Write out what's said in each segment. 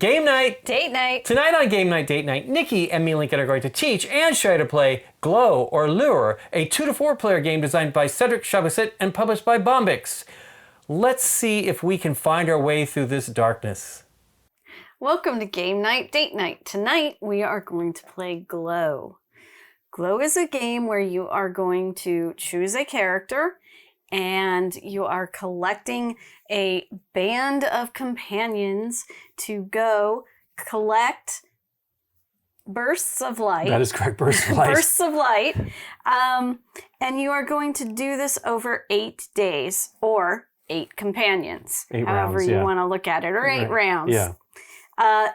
Game Night. Date Night. Tonight on Game Night, Date Night, Nikki and me, Lincoln, are going to teach and show you how to play Glow or Lure, a 2 to 4 player game designed by Cédrick Chaboussit and published by Bombyx. Let's see if we can find our way through this darkness. Welcome to Game Night, Date Night. Tonight we are going to play Glow. Glow is a game where you are going to choose a character and you are collecting a band of companions to go collect bursts of light. That is correct, bursts of light. Bursts of light. And you are going to do this over 8 days or 8 companions. 8 however rounds, you yeah. want to look at it, or 8 rounds. Yeah.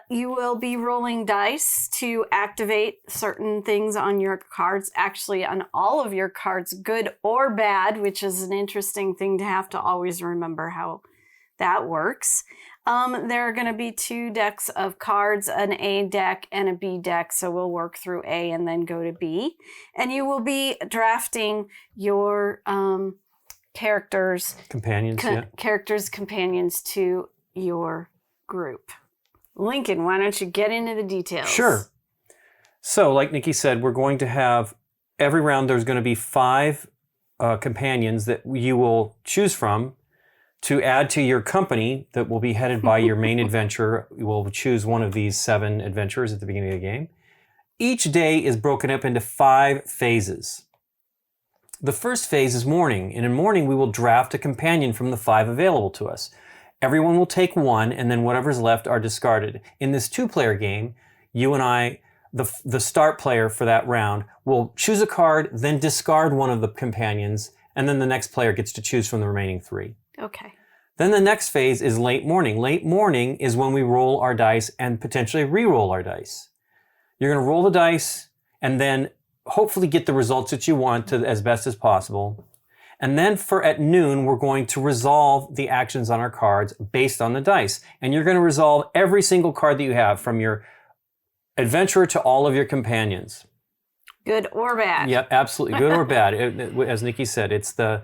You will be rolling dice to activate certain things on your cards, actually on all of your cards, good or bad, which is an interesting thing to have to always remember how that works. There are going to be 2 decks of cards, an A deck and a B deck, so we'll work through A and then go to B. And you will be drafting your characters' companions to your group. Lincoln, why don't you get into the details? Sure. So, like Nikki said, we're going to have every round there's going to be 5 companions that you will choose from to add to your company that will be headed by your main adventurer. You will choose one of these 7 adventurers at the beginning of the game. Each day is broken up into 5 phases. The first phase is morning, and in morning we will draft a companion from the 5 available to us. Everyone will take 1, and then whatever's left are discarded. In this 2-player game, you and I, the start player for that round, will choose a card, then discard one of the companions, and then the next player gets to choose from the remaining 3. Okay. Then the next phase is late morning. Late morning is when we roll our dice and potentially re-roll our dice. You're going to roll the dice and then hopefully get the results that you want to as best as possible. And then at noon, we're going to resolve the actions on our cards based on the dice. And you're going to resolve every single card that you have, from your adventurer to all of your companions. Good or bad. Yeah, absolutely. Good or bad. As Nikki said, it's the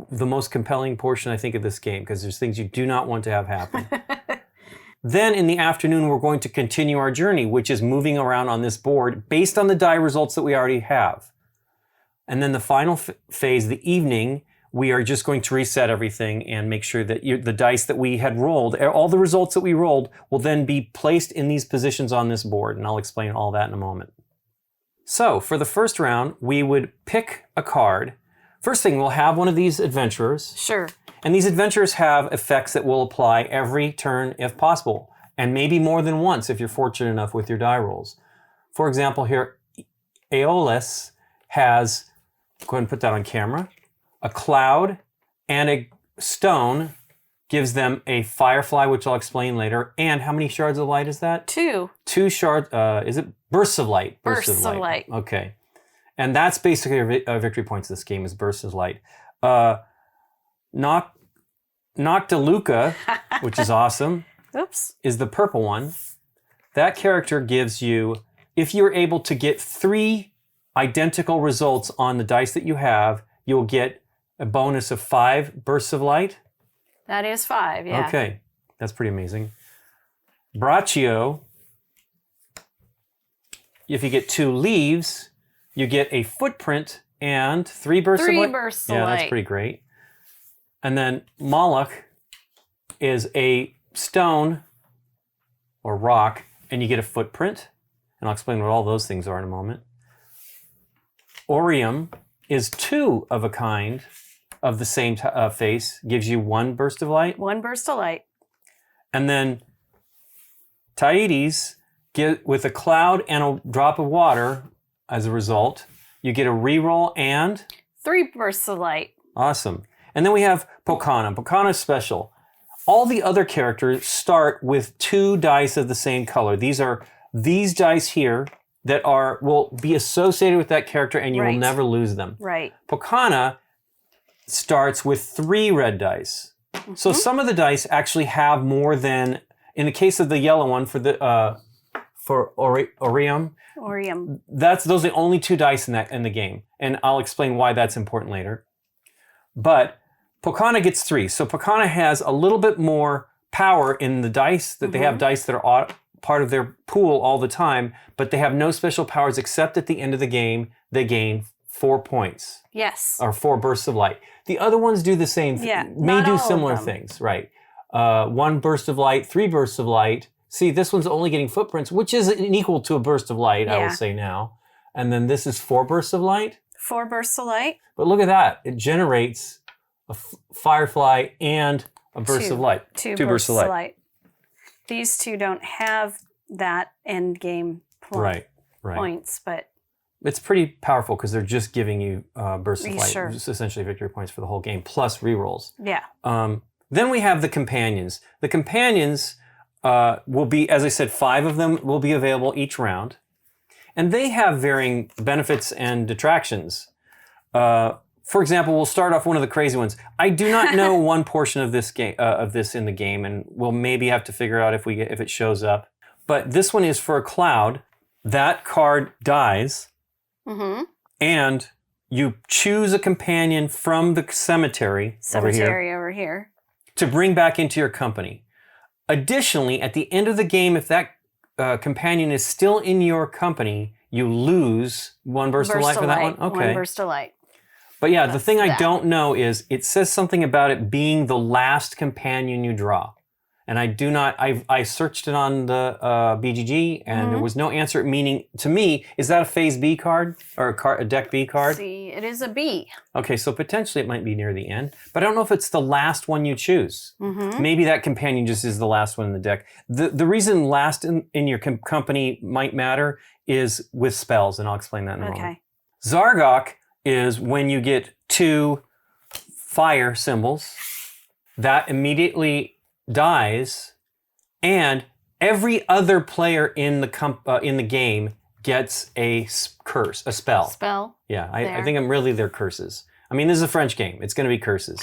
most compelling portion, I think, of this game, because there's things you do not want to have happen. Then in the afternoon, we're going to continue our journey, which is moving around on this board based on the die results that we already have. And then the final phase, the evening, we are just going to reset everything and make sure that the dice that we had rolled, all the results that we rolled, will then be placed in these positions on this board. And I'll explain all that in a moment. So for the first round, we would pick a card. First thing, we'll have one of these adventurers. Sure. And these adventurers have effects that will apply every turn if possible, and maybe more than once if you're fortunate enough with your die rolls. For example, here, Aeolus has, go ahead and put that on camera, a cloud and a stone gives them a firefly, which I'll explain later. And how many shards of light is that? 2. 2 shards, is it bursts of light? Bursts of light. Okay. And that's basically our victory points of this game, is bursts of light. Noctiluca, which is awesome, Oops. is the purple one. That character gives you, if you're able to get 3 identical results on the dice that you have, you'll get a bonus of 5 bursts of light. That is 5, yeah. Okay, that's pretty amazing. Braccio, if you get 2 leaves, you get a footprint and 3 bursts of light. 3 bursts of light. Yeah, that's pretty great. And then Moloch is a stone or rock, and you get a footprint. And I'll explain what all those things are in a moment. Orium is 2 of a kind of the same face, gives you 1 burst of light. 1 burst of light. And then Taides, with a cloud and a drop of water as a result, you get a reroll and 3 bursts of light. Awesome. And then we have Pocana. Pocana is special. All the other characters start with 2 dice of the same color. These are these dice here that will be associated with that character, and you will never lose them. Right. Pocana starts with 3 red dice. Mm-hmm. So some of the dice actually have more than, in the case of the yellow one for Orium, those are the only 2 dice in the game, and I'll explain why that's important later. But Pocana gets 3, so Pocana has a little bit more power in the dice that they have dice that are part of their pool all the time, but they have no special powers except at the end of the game, they gain 4 points. Yes. Or 4 bursts of light. The other ones do the same thing. Yeah, May not do all of similar them. things, right? 1 burst of light, 3 bursts of light. See, this one's only getting footprints, which is equal to a burst of light, I Yeah. will say now. And then this is 4 bursts of light. 4 bursts of light. But look at that. It generates a firefly and a burst of light. 2 bursts of light. These two don't have that end game Right. points, but It's pretty powerful because they're just giving you bursts of light. Sure. Just essentially victory points for the whole game, plus rerolls. yeah. Then we have the companions. The companions will be, as I said, 5 of them will be available each round. And they have varying benefits and detractions. For example, we'll start off one of the crazy ones. I do not know one portion of this game in the game, and we'll maybe have to figure out if it shows up. But this one is for a cloud. That card dies, and you choose a companion from the cemetery Over here. to bring back into your company. Additionally, at the end of the game, if that companion is still in your company, you lose 1 burst of light for that one? Okay. 1 burst of light. But yeah, the That's thing I that. don't know is it says something about it being the last companion you draw. And I do not, I searched it on the BGG and there was no answer, meaning to me, is that a phase B card or a deck B card? See, it is a B. Okay, so potentially it might be near the end, but I don't know if it's the last one you choose. Maybe that companion just is the last one in the deck. The reason last in your company might matter is with spells, and I'll explain that in a moment. Okay. Zargok is when you get 2 fire symbols, that immediately dies, and every other player in the game gets a curse, a spell. Spell. Yeah, I There. think they're curses. I mean, this is a French game. It's going to be curses.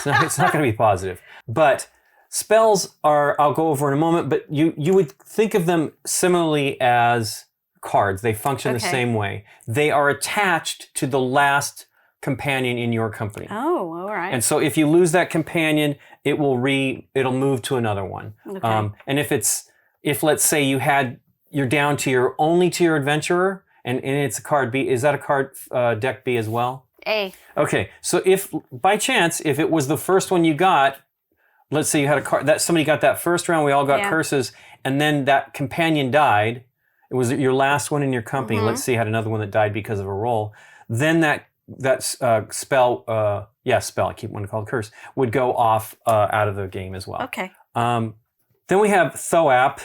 It's not going to be positive. But spells are, I'll go over in a moment, but you would think of them similarly as cards. They function the Okay. same way. They are attached to the last companion in your company. Oh, all right. And so if you lose that companion, it'll move to another one. Okay. And if let's say you're down to your adventurer and it's a card B, is that a card deck B as well? A. Okay, so if by chance, if it was the first one you got, let's say you had a card that somebody got that first round, we all got Yeah. curses, and then that companion died, it was your last one in your company, let's say you had another one that died because of a roll, then that spell, I keep wanting to call it curse, would go off out of the game as well. Okay. Then we have Thoap.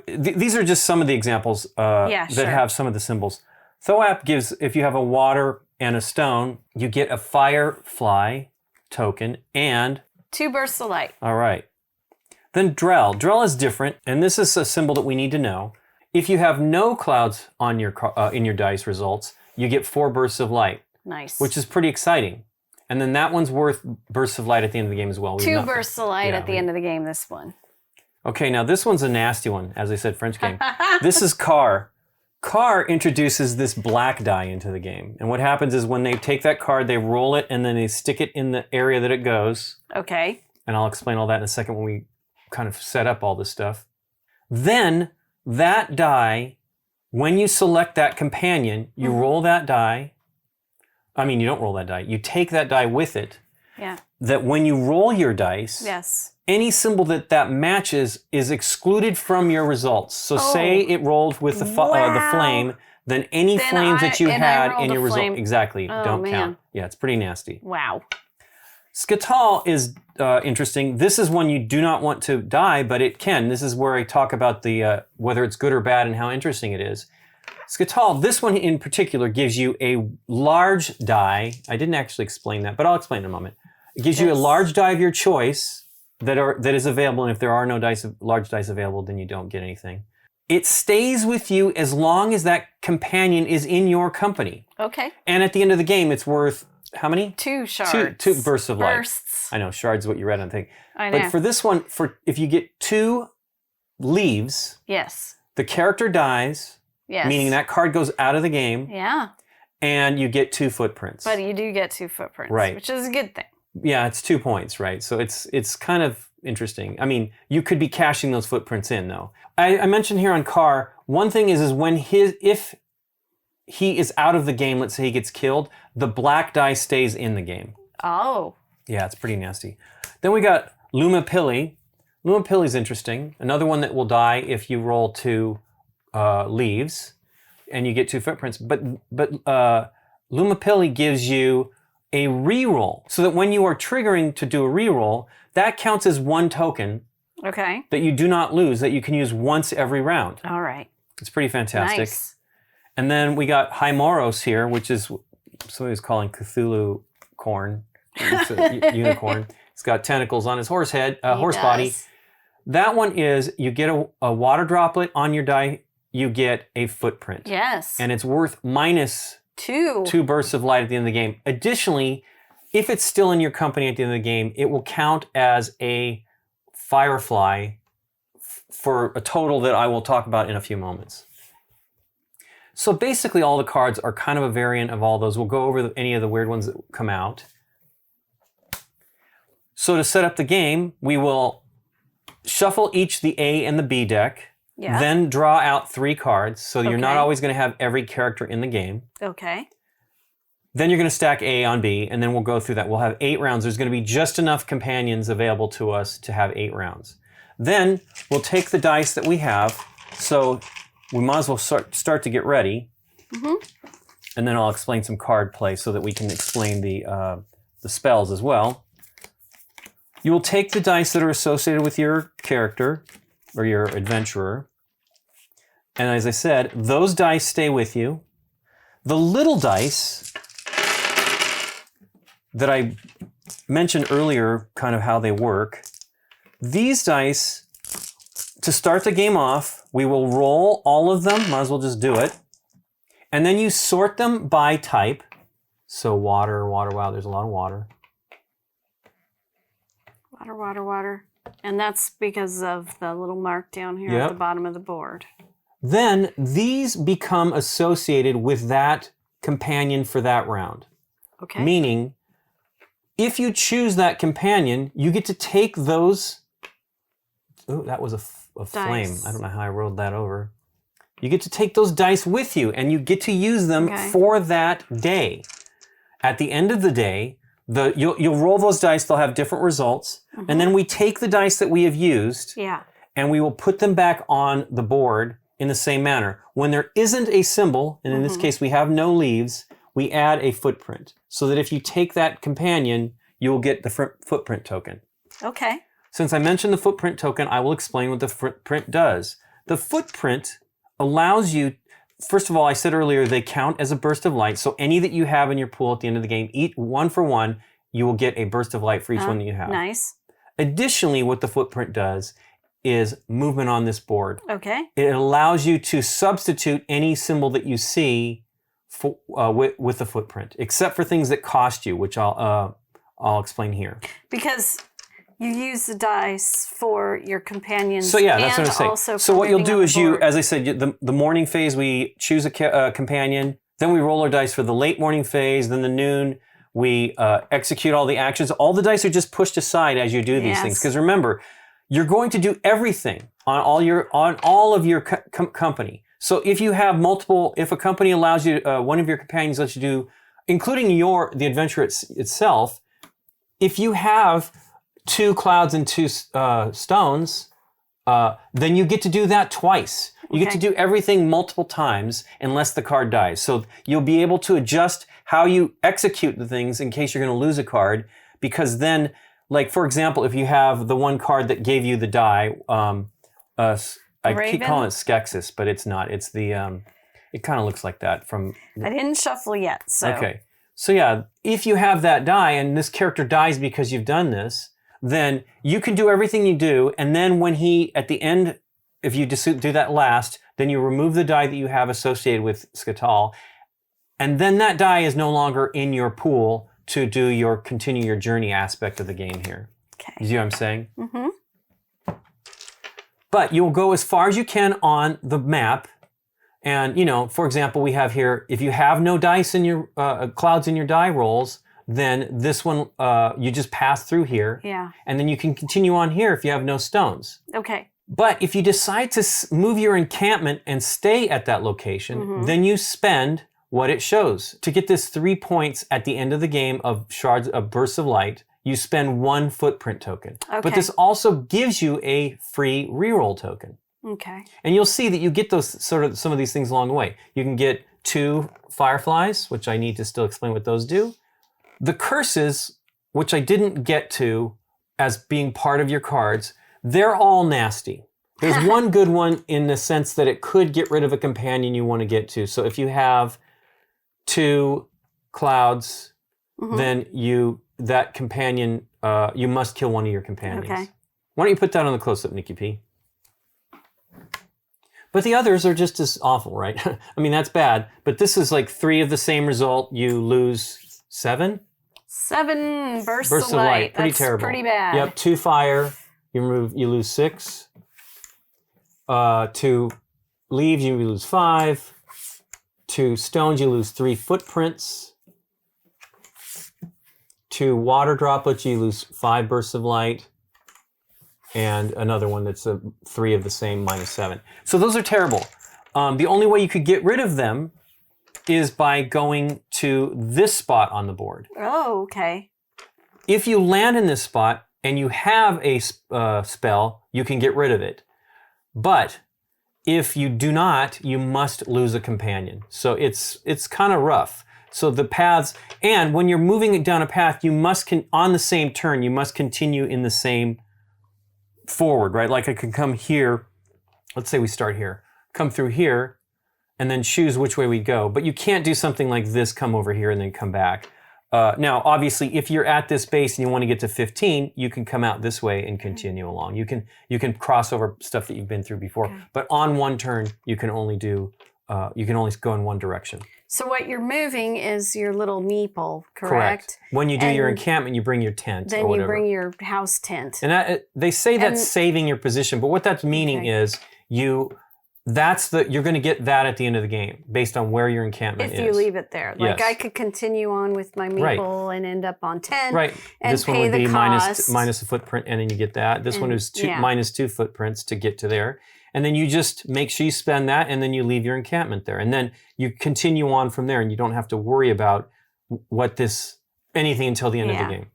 These are just some of the examples that sure. have some of the symbols. Thoap gives, if you have a water and a stone, you get a firefly token and... 2 bursts of light. All right. Then Drell. Drell is different, and this is a symbol that we need to know. If you have no clouds on your in your dice results, you get 4 bursts of light, Nice. which is pretty exciting. And then that one's worth bursts of light at the end of the game as well. 2 bursts of light at the end of the game, this one. Okay, now this one's a nasty one, as I said, French game. This is Car. Car introduces this black die into the game. And what happens is when they take that card, they roll it, and then they stick it in the area that it goes. Okay. And I'll explain all that in a second when we kind of set up all this stuff. Then that die, when you select that companion, you roll that die. I mean, you don't roll that die. You take that die with it. Yeah. That when you roll your dice, Yes. any symbol that matches is excluded from your results. So say it rolled with the flame, then any Then flames that you and I had rolled in a your result flame. exactly Oh, don't man. count. Yeah, it's pretty nasty. Wow. Skatal is interesting. This is one you do not want to die, but it can. This is where I talk about the whether it's good or bad and how interesting it is. Skatal, this one in particular, gives you a large die. I didn't actually explain that, but I'll explain in a moment. It gives you a large die of your choice that is available, and if there are no large dice available, then you don't get anything. It stays with you as long as that companion is in your company. Okay. And at the end of the game, it's worth how many? 2 shards. Two bursts of light. Bursts. I know, shards is what you read on the thing. I know. But for this one, if you get 2 leaves, Yes. the character dies, Yes. meaning that card goes out of the game, Yeah. and you get 2 footprints. But you do get 2 footprints. Right. Which is a good thing. Yeah, it's 2 points, right? So it's kind of interesting. I mean, you could be cashing those footprints in, though. I mentioned here on car, one thing is when if he is out of the game, let's say he gets killed, the black die stays in the game. Oh. Yeah, it's pretty nasty. Then we got Luma Pilly. Luma Pilly's interesting. Another one that will die if you roll 2 leaves and you get 2 footprints. But Luma Pilly gives you a reroll, so that when you are triggering to do a reroll, that counts as 1 token. Okay. That you do not lose, that you can use once every round. All right. It's pretty fantastic. Nice. And then we got Hymoros here, which is somebody's calling Cthulhu corn. It's a unicorn. It's got tentacles on his horse body. That one is you get a water droplet on your die, you get a footprint. Yes. And it's worth minus 2 bursts of light at the end of the game. Additionally, if it's still in your company at the end of the game, it will count as a Firefly for a total that I will talk about in a few moments. So basically all the cards are kind of a variant of all those. We'll go over any of the weird ones that come out. So to set up the game, we will shuffle each the A and the B deck, then draw out 3 cards, so you're not always going to have every character in the game. Okay. Then you're going to stack A on B, and then we'll go through that. We'll have 8 rounds. There's going to be just enough companions available to us to have 8 rounds. Then we'll take the dice that we have, so we might as well start to get ready. Mm-hmm. And then I'll explain some card play so that we can explain the spells as well. You will take the dice that are associated with your character or your adventurer. And as I said, those dice stay with you. The little dice that I mentioned earlier, kind of how they work, these dice, to start the game off, we will roll all of them, might as well just do it, and then you sort them by type. So water, wow, there's a lot of water. Water. And that's because of the little mark down here at the bottom of the board. Then these become associated with that companion for that round. Okay. Meaning, if you choose that companion, you get to take those... Oh, that was a flame. I don't know how I rolled that over. You get to take those dice with you, and you get to use them for that day. At the end of the day, you'll roll those dice. They'll have different results. Mm-hmm. And then we take the dice that we have used, and we will put them back on the board in the same manner. When there isn't a symbol, and in this case we have no leaves, we add a footprint. So that if you take that companion, you will get the footprint token. Okay. Since I mentioned the footprint token, I will explain what the footprint does. The footprint allows you, first of all, I said earlier, they count as a burst of light. So any that you have in your pool at the end of the game, each one for one, you will get a burst of light for each one that you have. Nice. Additionally, what the footprint does is movement on this board. Okay. It allows you to substitute any symbol that you see with the footprint, except for things that cost you, which I'll explain here. Because you use the dice for your companions. So yeah, that's what I'm saying. So what you'll do is as I said, the morning phase, we choose a companion. Then we roll our dice for the late morning phase. Then the noon, we execute all the actions. All the dice are just pushed aside as you do these things. Because remember, you're going to do everything on all of your company. So if you have if a company allows you, one of your companions lets you do, including the adventure itself, if you have 2 clouds and 2 stones, then you get to do that twice. You get to do everything multiple times unless the card dies. So you'll be able to adjust how you execute the things in case you're going to lose a card, because then, like for example, if you have the one card that gave you the die, I keep calling it Skeksis, but it's not. It's the, it kind of looks like that from... I didn't shuffle yet, so... Okay. So yeah, if you have that die and this character dies because you've done this, then you can do everything you do, and then when at the end, if you do that last, then you remove the die that you have associated with Skatal, and then that die is no longer in your pool to continue your journey aspect of the game here. Okay. You see what I'm saying? Mm-hmm. But you'll go as far as you can on the map, and for example, we have here, if you have no dice in your clouds in your die rolls, then this one, you just pass through here. Yeah. And then you can continue on here if you have no stones. Okay. But if you decide to move your encampment and stay at that location, then you spend what it shows. To get this 3 points at the end of the game of shards of bursts of light, you spend 1 footprint token. Okay. But this also gives you a free reroll token. Okay. And you'll see that you get those some of these things along the way. You can get 2 fireflies, which I need to still explain what those do. The curses, which I didn't get to as being part of your cards, they're all nasty. There's one good one in the sense that it could get rid of a companion you want to get to. So if you have 2 clouds, then that companion, you must kill one of your companions. Okay. Why don't you put that on the close-up, Nikki P? But the others are just as awful, right? I mean, that's bad. But this is like 3 of the same result. You lose 7? 7 bursts Bursts of light. Pretty That's terrible. pretty bad. Yep, 2 fire. You lose 6. 2 leaves, you lose 5. 2 stones, you lose 3 footprints. 2 water droplets, you lose 5 bursts of light. And another one that's 3 of the same, -7. So those are terrible. The only way you could get rid of them is by going to this spot on the board. Oh, okay. If you land in this spot and you have a spell, you can get rid of it. But if you do not, you must lose a companion. So it's kind of rough. So the paths, and when you're moving it down a path, you must, on the same turn, you must continue in the same forward, right? Like I can come here, let's say we start here, come through here, and then choose which way we go. But you can't do something like this, come over here and then come back. Now, obviously, if you're at this base and you want to get to 15, you can come out this way and continue along. You can cross over stuff that you've been through before. Okay. But on one turn, you can only go in one direction. So what you're moving is your little meeple, correct? When you do your encampment, you bring your tent. Then you bring your house tent. And they say that's saving your position, but what that's meaning is you're going to get that at the end of the game based on where your encampment is. If you leave it there. Like yes. I could continue on with my meeple and end up on 10. Right. And this one would be minus a footprint, and then you get that. This one is minus 2 footprints to get to there. And then you just make sure you spend that, and then you leave your encampment there. And then you continue on from there, and you don't have to worry about anything until the end of the game.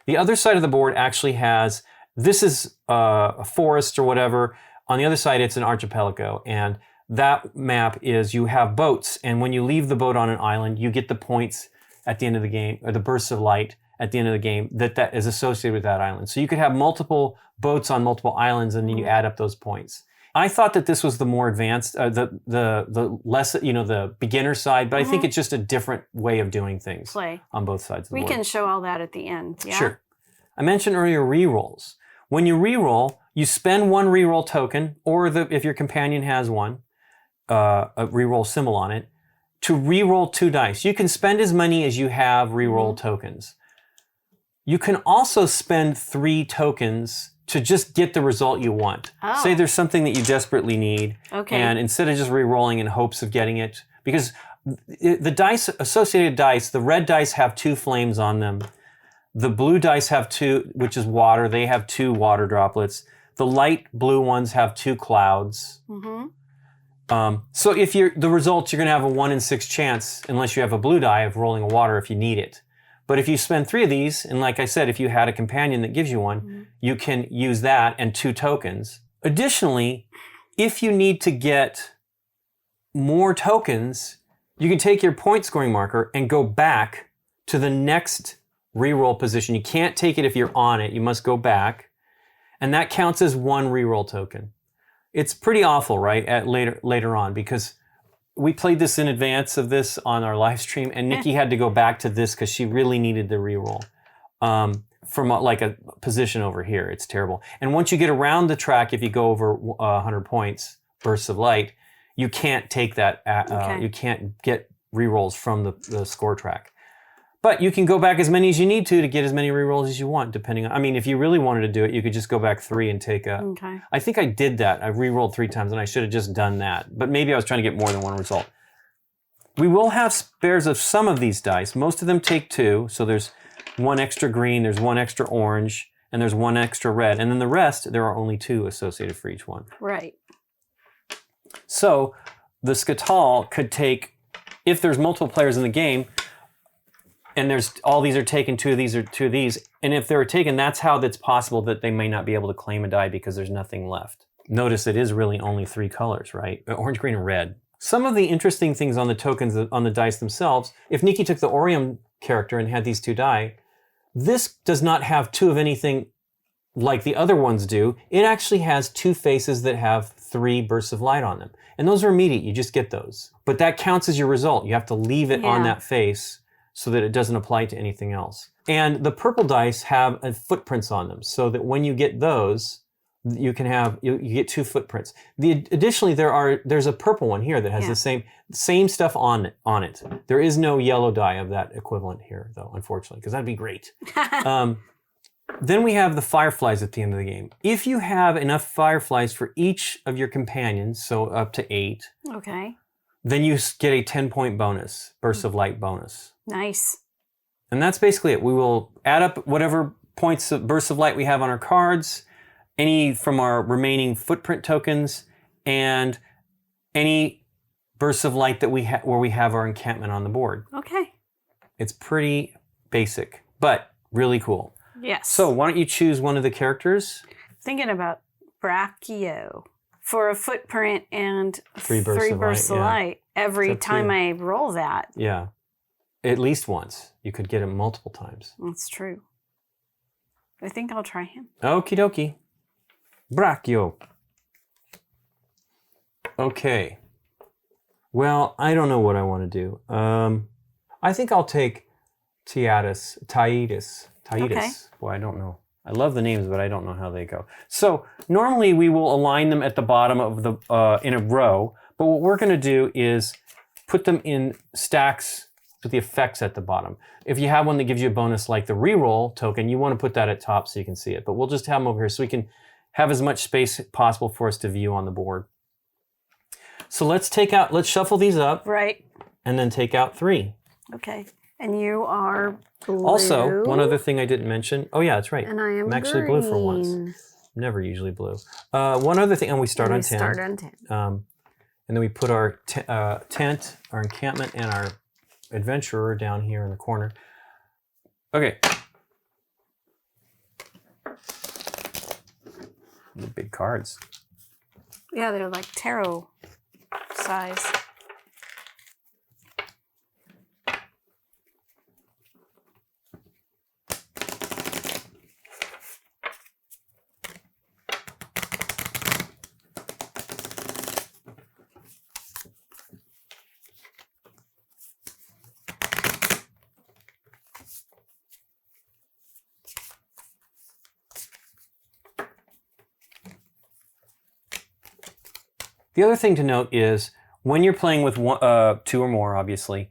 The other side of the board actually has, this is a forest or whatever. On the other side, it's an archipelago. And that map is you have boats. And when you leave the boat on an island, you get the points at the end of the game, or the bursts of light at the end of the game that is associated with that island. So you could have multiple boats on multiple islands, and then you add up those points. I thought that this was the more advanced, the less, the beginner side, but I think it's just a different way of doing things on both sides of the board. We can show all that at the end, yeah? Sure. I mentioned earlier rerolls. When you reroll, you spend 1 reroll token, or if your companion has one, a reroll symbol on it, to reroll 2 dice. You can spend as many as you have reroll tokens. You can also spend 3 tokens to just get the result you want. Oh. Say there's something that you desperately need, and instead of just re-rolling in hopes of getting it, because the dice, associated dice, the red dice have 2 flames on them. The blue dice have 2, which is water. They have 2 water droplets. The light blue ones have 2 clouds. So if the results, you're going to have a 1 in 6 chance, unless you have a blue die, of rolling a water if you need it. But if you spend 3 of these, and like I said, if you had a companion that gives you one, you can use that and 2 tokens. Additionally, if you need to get more tokens, you can take your point scoring marker and go back to the next reroll position. You can't take it if you're on it. You must go back. And that counts as 1 reroll token. It's pretty awful, right, later on, because we played this in advance of this on our live stream, and Nikki had to go back to this because she really needed the reroll from like a position over here. It's terrible. And once you get around the track, if you go over 100 points, bursts of light, you can't take that. You can't get rerolls from the score track. But you can go back as many as you need to get as many rerolls as you want, depending on, I mean, if you really wanted to do it, you could just go back 3 and take a, I think I did that. I rerolled 3 times, and I should have just done that. But maybe I was trying to get more than 1 result. We will have spares of some of these dice. Most of them take 2, so there's one extra green, there's one extra orange, and there's one extra red. And then the rest, there are only 2 associated for each one. Right. So the Skatal could take, if there's multiple players in the game, and there's all these are taken, 2 of these or 2 of these, and if they're taken, that's how it's possible that they may not be able to claim a die because there's nothing left. Notice it is really only 3 colors, right? Orange, green, and red. Some of the interesting things on the tokens, on the dice themselves, if Nikki took the Orium character and had these 2 die, this does not have 2 of anything like the other ones do. It actually has 2 faces that have 3 bursts of light on them. And those are immediate, you just get those. But that counts as your result. You have to leave it on that face so that it doesn't apply to anything else. And the purple dice have footprints on them, so that when you get those, you can have you get 2 footprints. Additionally, there's a purple one here that has the same stuff on it. There is no yellow die of that equivalent here, though, unfortunately, because that'd be great. Then we have the fireflies at the end of the game. If you have enough fireflies for each of your companions, so up to 8, okay, then you get a 10-point bonus, burst of light bonus. Nice. And that's basically it. We will add up whatever points of bursts of light we have on our cards, any from our remaining footprint tokens, and any bursts of light that where we have our encampment on the board. Okay. It's pretty basic, but really cool. Yes. So why don't you choose one of the characters? Thinking about Brachio for a footprint and 3 bursts of light every time I roll that. Yeah. At least once. You could get him multiple times. That's true. I think I'll try him. Okie dokie. Brachio. Okay. Well, I don't know what I want to do. I think I'll take Taitis. Okay. Boy, I don't know. I love the names, but I don't know how they go. So normally we will align them at the bottom of the in a row, but what we're going to do is put them in stacks with the effects at the bottom. If you have one that gives you a bonus like the reroll token, you want to put that at top so you can see it. But we'll just have them over here so we can have as much space possible for us to view on the board. So let's shuffle these up. Right. And then take out 3. Okay. And you are blue. Also, one other thing I didn't mention. Oh yeah, that's right. And I am I'm actually blue for once. Never usually blue. One other thing, and we start on 10. And then we put our tent, our encampment, and our adventurer down here in the corner. Okay. The big cards. Yeah, they're like tarot size. The other thing to note is when you're playing with 2 or more, obviously,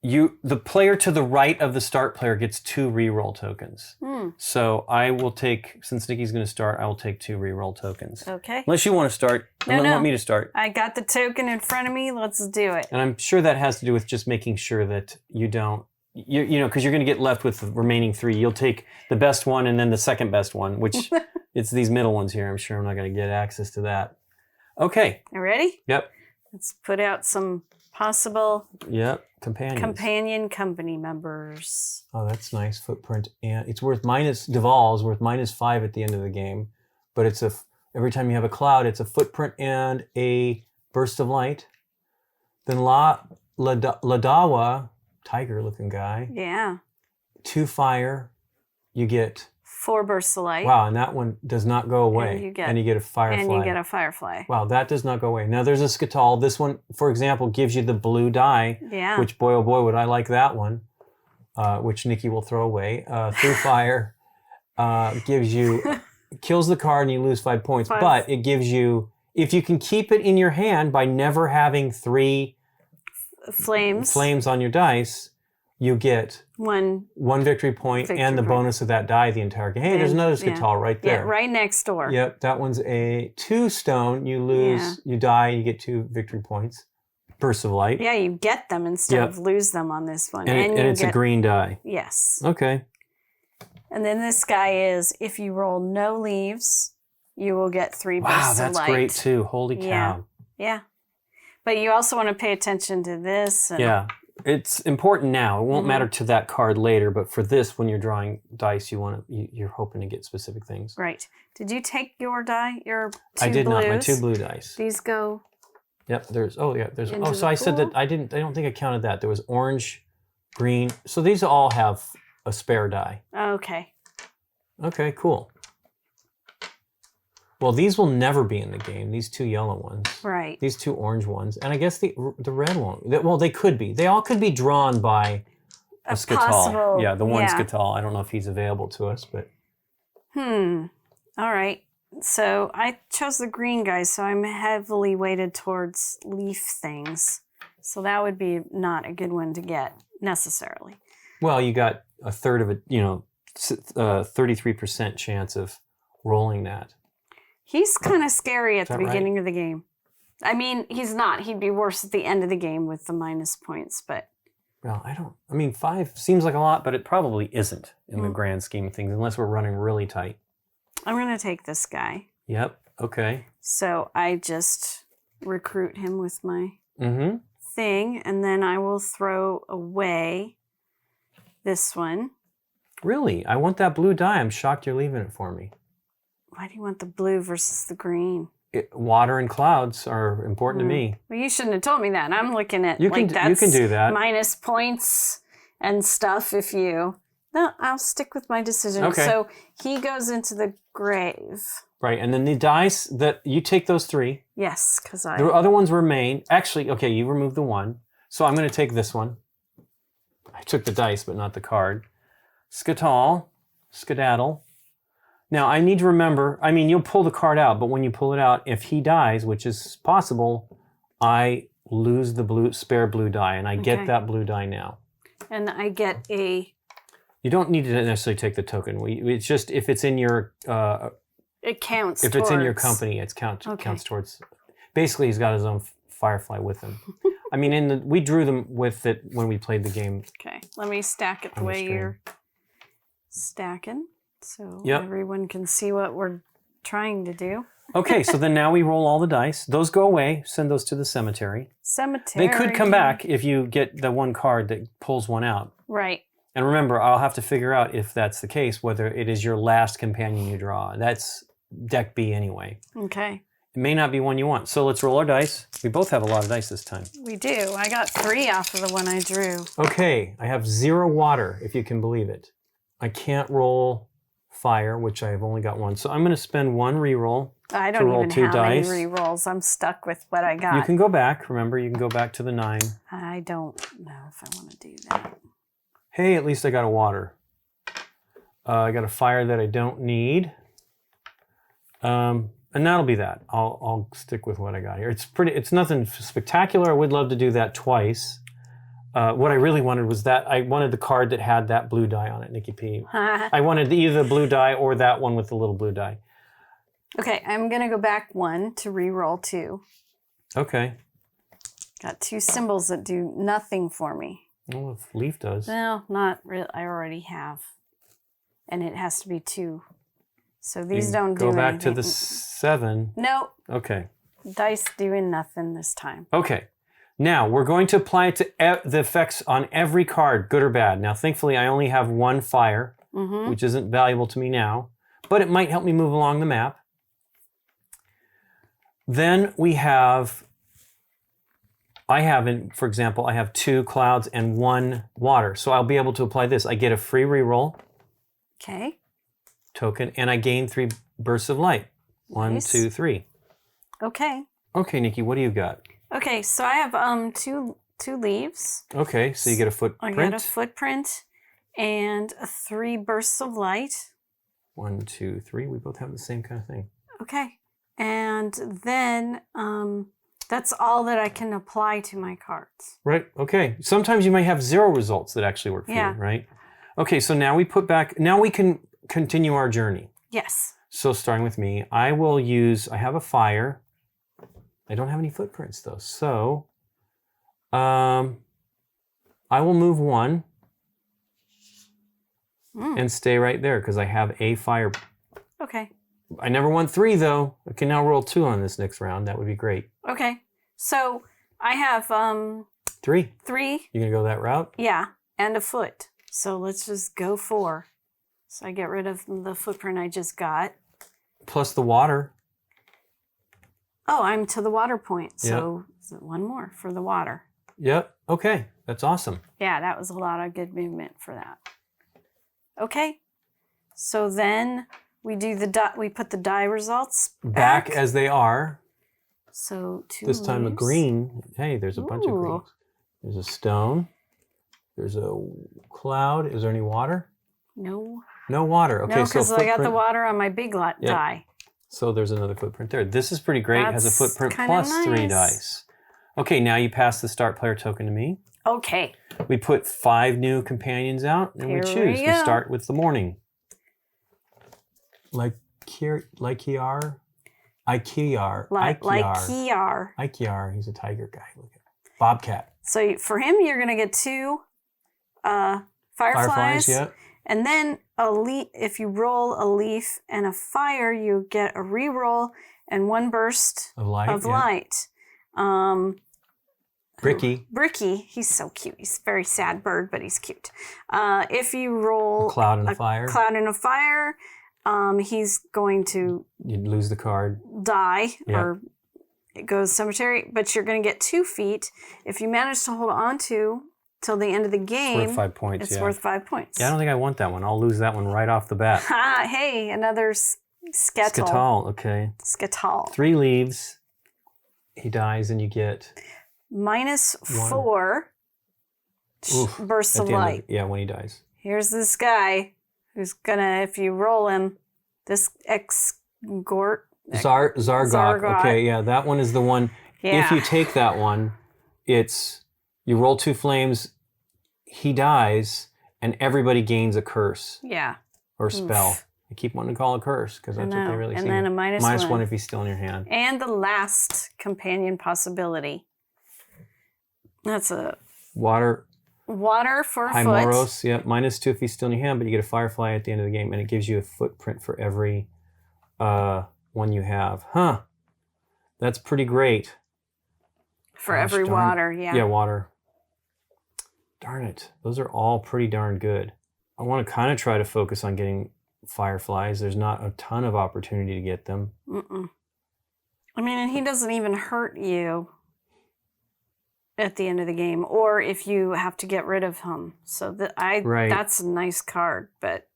the player to the right of the start player gets 2 reroll tokens. So I will take, since Nikki's going to start, I will take 2 reroll tokens. Okay. Unless you want to start. No. Want me to start. I got the token in front of me. Let's do it. And I'm sure that has to do with just making sure that you don't, you know, because you're going to get left with the remaining 3. You'll take the best one and then the second best one, which it's these middle ones here. I'm sure I'm not going to get access to that. Okay. You ready? Yep. Let's put out some possible companions. Companion company members. Oh, that's nice. Footprint. And it's worth Duval is worth -5 at the end of the game. But it's every time you have a cloud, it's a footprint and a burst of light. Then Ladawa, tiger looking guy. Yeah. 2 fire. You get 4 bursts of light. Wow, and that one does not go away. And you get a firefly. And you get a firefly. Wow, that does not go away. Now there's a Skatal. This one, for example, gives you the blue die. Yeah. Which, boy, oh boy, would I like that one. Which Nikki will throw away. Through fire gives you, kills the card and you lose 5 points. But it gives you, if you can keep it in your hand by never having 3 flames on your dice, you get one victory point and the bonus of that die the entire game. Hey, there's another Skatal right there. Yeah, right next door. Yep, that one's a 2 stone. You lose, you die, you get 2 victory points. Bursts of light. Yeah, you get them instead of lose them on this one. And it's a green die. Yes. Okay. And then this guy is, if you roll no leaves, you will get 3 bursts Wow, of that's light. great too. Holy cow. Yeah. But you also want to pay attention to this. And Yeah. It's important now. It won't matter to that card later, but for this, when you're drawing dice, you're hoping to get specific things. Right. Did you take your die? Your 2 I did blues? not. My 2 blue dice. These go. Yep. There's. Into So the I said that pool? I didn't. I don't think I counted that. There was orange, green. So these all have a spare die. Okay. Okay. Cool. Well, these will never be in the game. These 2 yellow ones. Right. These 2 orange ones, and I guess the red one. Well, they could be. They all could be drawn by a Skatal. Possible, Yeah, the one yeah. Skatal. I don't know if he's available to us, but All right. So I chose the green guy, so I'm heavily weighted towards leaf things. So that would be not a good one to get necessarily. well, you got a third of it. 33% chance of rolling that. He's kind of scary at the that right? beginning of the game. I mean, he's not. He'd be worse at the end of the game with the minus points, but Well, I mean, 5 seems like a lot, but it probably isn't in the grand scheme of things, unless we're running really tight. I'm going to take this guy. Yep. Okay. So I just recruit him with my Mm-hmm. thing, and then I will throw away this one. Really? I want that blue die. I'm shocked you're leaving it for me. Why do you want the blue versus the green? Water and clouds are important to me. Well, you shouldn't have told me that. I'm looking at You can do that. Minus points and stuff if you... No, I'll stick with my decision. Okay. So he goes into the grave. Right, and then the dice that you take those 3. Yes, because The other ones remain. Actually, okay, you remove the 1. So I'm going to take this one. I took the dice, but not the card. Skedaddle. Now, I need to remember, I mean, you'll pull the card out, but when you pull it out, if he dies, which is possible, I lose the spare blue die, and I get that blue die now. And I get a... You don't need to necessarily take the token. It's just if it's in your... It counts If it's in your company, it counts towards... Basically, he's got his own firefly with him. I mean, we drew them with it when we played the game. Okay, let me stack it the way you're stacking, so everyone can see what we're trying to do. Okay, so then now we roll all the dice. Those go away. Send those to the cemetery. Cemetery. They could come back if you get the one card that pulls one out. Right. And remember, I'll have to figure out if that's the case, whether it is your last companion you draw. That's deck B anyway. Okay. It may not be one you want. So let's roll our dice. We both have a lot of dice this time. We do. I got 3 off of the one I drew. Okay, I have 0 water, if you can believe it. I can't roll fire, which I've only got 1. So I'm going to spend 1 reroll. I don't roll even 2 have dice. any rerolls. I'm stuck with what I got. You can go back. Remember, you can go back to the 9. I don't know if I want to do that. Hey, at least I got a water. I got a fire that I don't need. And that'll be that. I'll stick with what I got here. It's nothing spectacular. I would love to do that twice. What I really wanted was that I wanted the card that had that blue die on it, Nikki P. I wanted either the blue die or that one with the little blue die. Okay, I'm going to go back 1 to re-roll 2. Okay. Got 2 symbols that do nothing for me. Well, if Leaf does. No, not really. I already have. And it has to be 2. So these don't do anything. Go back to the 7. Nope. Okay. Dice doing nothing this time. Okay. Now, we're going to apply it to the effects on every card, good or bad. Now, thankfully, I only have 1 fire, which isn't valuable to me now, but it might help me move along the map. Then we have, for example, I have 2 clouds and 1 water. So I'll be able to apply this. I get a free reroll Okay. token, and I gain 3 bursts of light. 1, Nice. 2, 3. Okay. Okay, Nikki, what do you got? Okay, so I have two leaves. Okay, so you get a footprint. I got a footprint and 3 bursts of light. 1, 2, 3. We both have the same kind of thing. Okay. And then that's all that I can apply to my cards. Right, okay. Sometimes you might have 0 results that actually work for you, right? Okay, so now we can continue our journey. Yes. So starting with me, I have a fire. I don't have any footprints though. So I will move 1. and stay right there because I have a fire. Okay. I never won 3 though. I can now roll 2 on this next round. That would be great. Okay. So I have 3. 3. You gonna go that route? Yeah, and a foot. So let's just go 4. So I get rid of the footprint I just got. Plus the water. Oh, I'm to the water point. So one more for the water. Yep. Okay. That's awesome. Yeah, that was a lot of good movement for that. Okay. So then we do we put the die results back as they are. So 2 this time leaves. a green. Hey, there's a bunch of greens. There's a stone. There's a cloud. Is there any water? No. No water. Okay, no, so because I got the water on my big die. So there's another footprint there. This is pretty great. It has a footprint plus nice. 3 dice. Okay, now you pass the start player token to me. Okay. We put 5 new companions out and we choose. We start with the morning. Ikiar. He's a tiger guy. Look at Bobcat. So for him, you're going to get 2 fireflies. Yep. And then if you roll a leaf and a fire, you get a reroll and 1 burst of light. Bricky, he's so cute. He's a very sad bird, but he's cute. If you roll a cloud and a fire, he's going to you'd lose the card, die, or it goes cemetery. But you're going to get 2 feet if you manage to hold on to till the end of the game. It's worth 5 points. It's worth 5 points. Yeah, I don't think I want that one. I'll lose that one right off the bat. Hey, another skettle. Skettle, okay. Skettle. 3 leaves. He dies, and you get -4 bursts of light. When he dies. Here's this guy who's gonna, if you roll him, this Zargot. Okay, yeah, that one is the one. Yeah. If you take that one, you roll 2 flames, he dies, and everybody gains a curse. Yeah. Or spell. Oof. I keep wanting to call it a curse because that's what they really see. And then a -1 if he's still in your hand. And the last companion possibility. That's a water for a Hymoros, foot. yeah, -2 if he's still in your hand, but you get a firefly at the end of the game, and it gives you a footprint for every one you have. Huh. That's pretty great. For every water, yeah. Yeah, water. Darn it. Those are all pretty darn good. I want to kind of try to focus on getting fireflies. There's not a ton of opportunity to get them. I mean, and he doesn't even hurt you at the end of the game, or if you have to get rid of him. So that's a nice card, but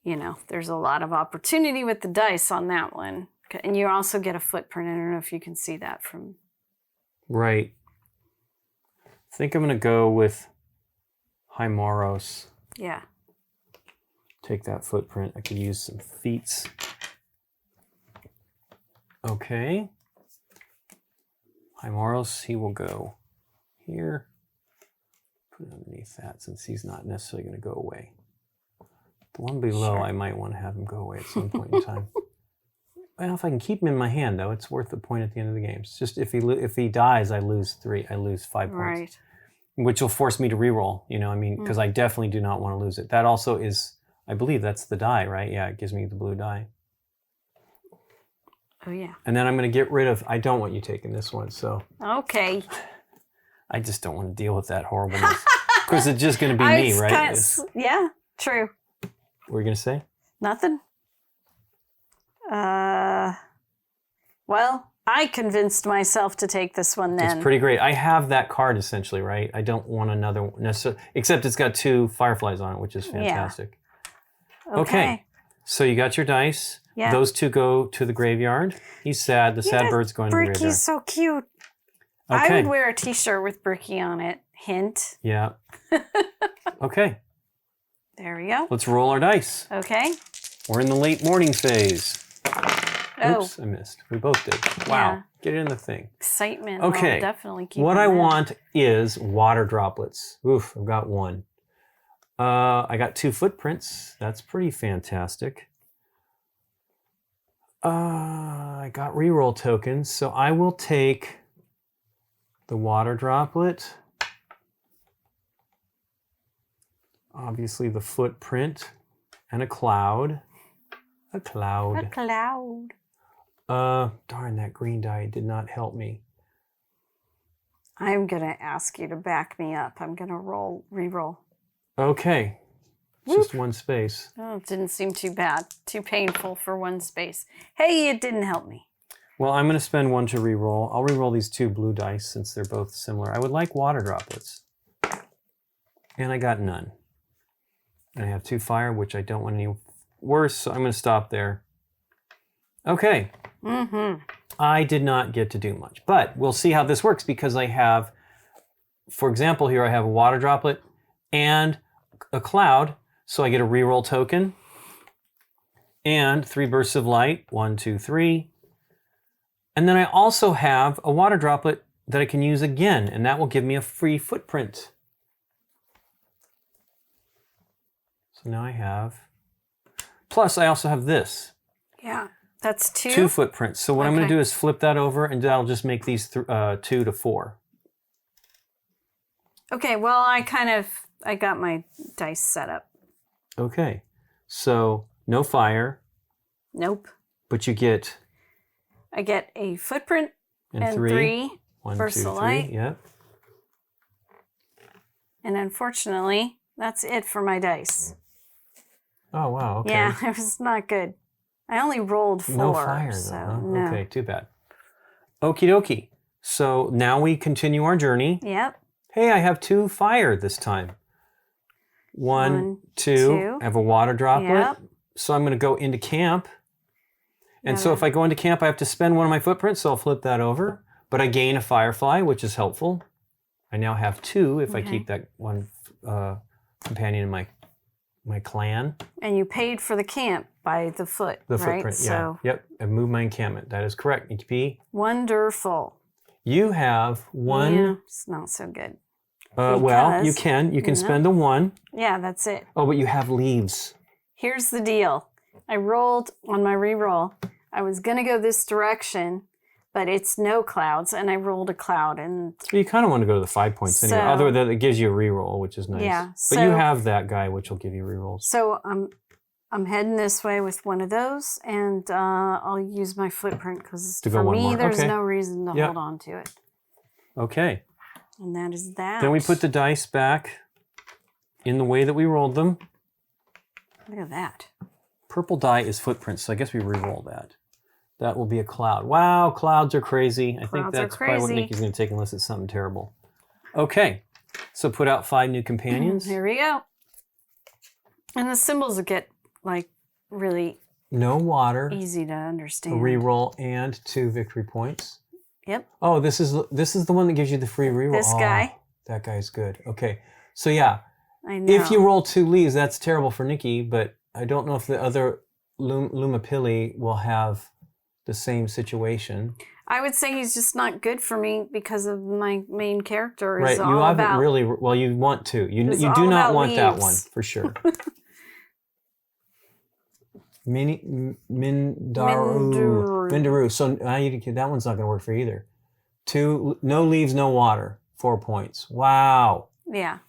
there's a lot of opportunity with the dice on that one. And you also get a footprint. I don't know if you can see that from... Right. I think I'm going to go with Hymoros. Yeah. Take that footprint. I could use some feats. Okay. Hymoros, he will go here. Put it underneath that since he's not necessarily going to go away. The one below, I might want to have him go away at some point in time. Well, if I can keep him in my hand, though, it's worth the point at the end of the game. It's just if he dies, I lose 3. I lose 5 points. Right. Which will force me to reroll, because I definitely do not want to lose it. That also is, I believe that's the die, right? Yeah, it gives me the blue die. Oh, yeah. And then I'm going to get rid of, I don't want you taking this one, so. Okay. I just don't want to deal with that horribleness. Because it's just going to be me, right? Yeah, true. What were you going to say? Nothing. Well, I convinced myself to take this one then. It's pretty great. I have that card essentially, right? I don't want another one necessarily, except it's got 2 fireflies on it, which is fantastic. Yeah. Okay. So you got your dice. Yeah. Those 2 go to the graveyard. He's sad. The sad bird's going to the graveyard. Bricky's so cute. Okay. I would wear a t-shirt with Bricky on it. Hint. Yeah. Okay. There we go. Let's roll our dice. Okay. We're in the late morning phase. Oh. Oops, I missed. We both did. Wow. Yeah. Get it in the thing. Excitement. Okay. I'll definitely keep what I that. want is water droplets. Oof, I've got 1. I got 2 footprints. That's pretty fantastic. I got reroll tokens, so I will take the water droplet. Obviously the footprint and a cloud. A A cloud. cloud. Darn, that green die did not help me. I'm going to ask you to back me up. I'm going to re-roll. Okay. It's just one space. Oh, it didn't seem too bad. Too painful for one space. Hey, it didn't help me. Well, I'm going to spend one to re-roll. I'll re-roll these 2 blue dice since they're both similar. I would like water droplets. And I got none. And I have 2 fire, which I don't want any worse, so I'm going to stop there. Okay. I did not get to do much, but we'll see how this works because I have, for example, here I have a water droplet and a cloud, so I get a reroll token and 3 bursts of light, 1, 2, 3. And then I also have a water droplet that I can use again, and that will give me a free footprint. So now I have, plus I also have this. Yeah, that's 2. 2 footprints. So what I'm going to do is flip that over, and that'll just make these 2 to 4. Okay, well, I got my dice set up. Okay, so no fire. Nope. But you get... I get a footprint and 3. 3 1, bursts 2, of 3. light. Yep. And unfortunately, that's it for my dice. Oh, wow, okay. Yeah, it was not good. I only rolled 4. No fire, though, so huh? no. Okay, too bad. Okie dokie. So now we continue our journey. Yep. Hey, I have 2 fire this time. 1, 2. 2. I have a water droplet. Yep. So I'm going to go into camp. And Yeah. so if I go into camp, I have to spend one of my footprints, so I'll flip that over. But I gain a firefly, which is helpful. I now have 2 if I keep that one companion in my clan. And you paid for the camp by the foot, The right? footprint, yeah. So Yep, I moved my encampment. That is correct, Nikki P. wonderful. You have 1... Yeah, it's not so good. well, you Because- can spend a 1. Yeah, that's it. Oh, but you have leaves. Here's the deal. I rolled on my re-roll. I was going to go this direction, but it's no clouds, and I rolled a cloud. And You kind of want to go to the 5 points anyway. So- Other than it gives you a reroll, which is nice. Yeah, But you so- have that guy, which will give you rerolls. so I'm heading this way with one of those, and I'll use my footprint because To go for one me, more. there's Okay. no reason to Yeah. hold on to it. Okay. And that is that. Then we put the dice back in the way that we rolled them. Look at that. Purple die is footprints, so I guess we re-roll that. That will be a cloud. Wow, clouds are crazy. I think Clouds are that's probably what crazy. Nikki's going to take unless it's something terrible. Okay, so put out 5 new companions. Here we go. And the symbols will get like really No water, easy to a understand. re-roll, and 2 victory points. Yep. Oh, this is the one that gives you the free reroll. This Oh, guy. That guy's good. Okay, so yeah, I know. if you roll 2 leaves, that's terrible for Nikki, but I don't know if the other Lumapilli will have the same situation. I would say he's just not good for me because of my main character is Right, all you haven't about really, well, you want to. You It's do all not about want that one, leaves. for sure. Mindaru. So now that one's not going to work for either. 2, no leaves, no water. 4 points. Wow. Yeah.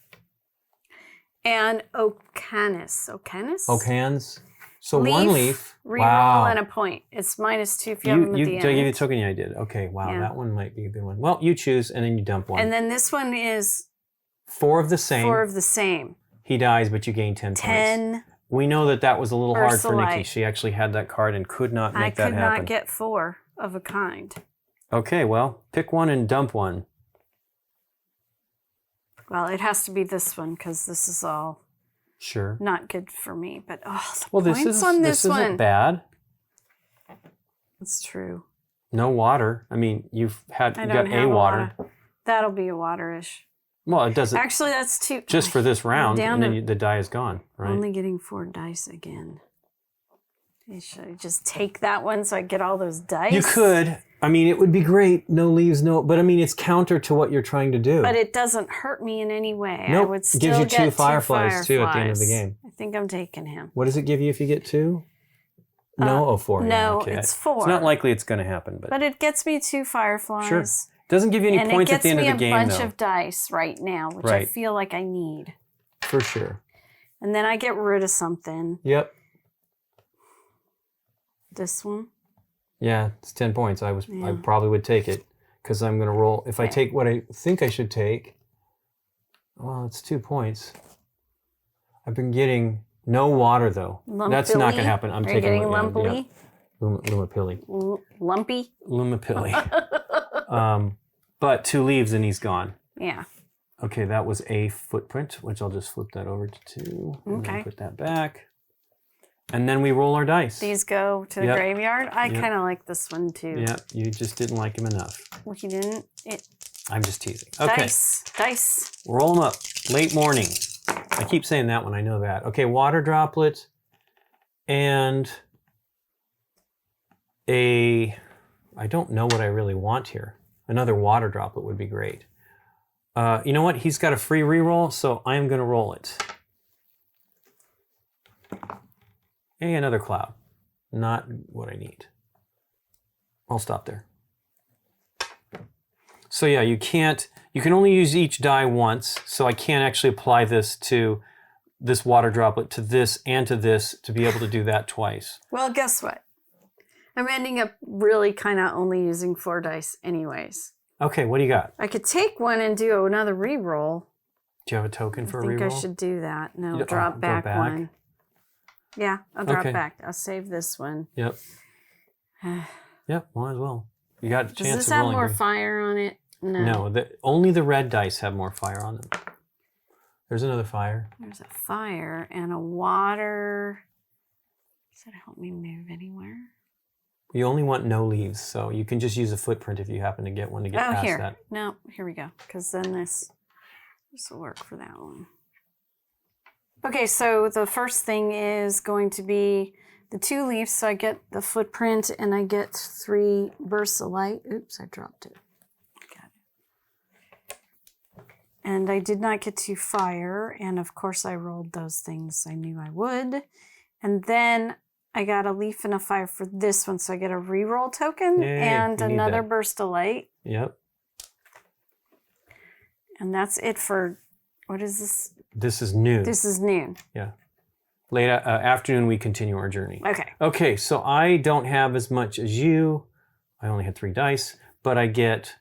And Ocanis. Ocans. So 1 leaf. Reroll Wow. and a point. It's -2 if you have them at the Did I give you end. the token? Yeah, I did. Okay, wow, Yeah. that one might be a good one. Well, you choose, and then you dump one. And then this one is 4 of the same. 4 of the same. He dies, but you gain 10 points. 10. We know that was a little hard for Nikki. Ursulite. She actually had that card and could not I make that could happen. not get 4 of a kind. Okay, well, pick one and dump one. Well, it has to be this one because this is all Sure. not good for me. But the Well, points on this isn't one. bad. It's true. No water. I mean, you I got don't a have water. That'll be a waterish. Well, it doesn't. Actually, that's 2. Just for this round, down and then to- the die is gone, right? Only getting 4 dice again. Should I just take that one so I get all those dice? You could. I mean, it would be great. No leaves, no. But I mean, it's counter to what you're trying to do. But it doesn't hurt me in any way. Nope. I would It still gives you get 2 fireflies, too, at the end of the fireflies. game. I think I'm taking him. What does it give you if you get 2? No, 4. no, yeah, okay. it's 4. It's not likely it's going to happen, but But it gets me 2 fireflies. Sure. doesn't give you any And points it at gets the end me of the game, a bunch though. of dice right now, which I Right. feel like I need. For sure. And then I get rid of something. Yep. This one. Yeah, it's 10 points. I probably would take it because I'm going to roll. If I take what I think I should take, well, it's 2 points. I've been getting no water though. That's not going to happen. I'm taking getting lumpily. Lumapilli. Lumpy. Lumapilli. But 2 leaves and he's gone. Yeah. Okay, that was a footprint, which I'll just flip that over to 2. And then put that back. And then we roll our dice. These go to the graveyard. I kind of like this one too. Yeah, you just didn't like him enough. Well, he didn't. I'm just teasing. Okay. Dice. Roll them up. Late morning. I keep saying that one. I know that. Okay, water droplet and I don't know what I really want here. Another water droplet would be great. You know what? He's got a free reroll, so I'm going to roll it. Hey, another cloud. Not what I need. I'll stop there. So yeah, you can only use each die once, so I can't actually apply this to this water droplet to this and to this to be able to do that twice. Well, guess what? I'm ending up really kind of only using 4 dice anyways. Okay, what do you got? I could take one and do another reroll. Do you have a token for a reroll? I think I should do that. No, drop back one. Yeah, I'll drop back. I'll save this one. Yep. Yep, might as well. You got a chance of rolling. Does this have more fire on it? No. No, only the red dice have more fire on them. There's another fire. There's a fire and a water. Does that help me move anywhere? You only want no leaves, so you can just use a footprint if you happen to get one to get past here. that. No, here we go. Because then this will work for that one. Okay, so the first thing is going to be the 2 leaves. So I get the footprint and I get 3 bursts of light. Oops, I dropped it. Got it. And I did not get to fire. And of course I rolled those things I knew I would. And then I got a leaf and a fire for this one. So I get a reroll token and another burst of light. Yep. And that's it for, what is this? This is noon. This is noon. Yeah. Late afternoon, we continue our journey. Okay. Okay, so I don't have as much as you. I only had 3 dice, but I get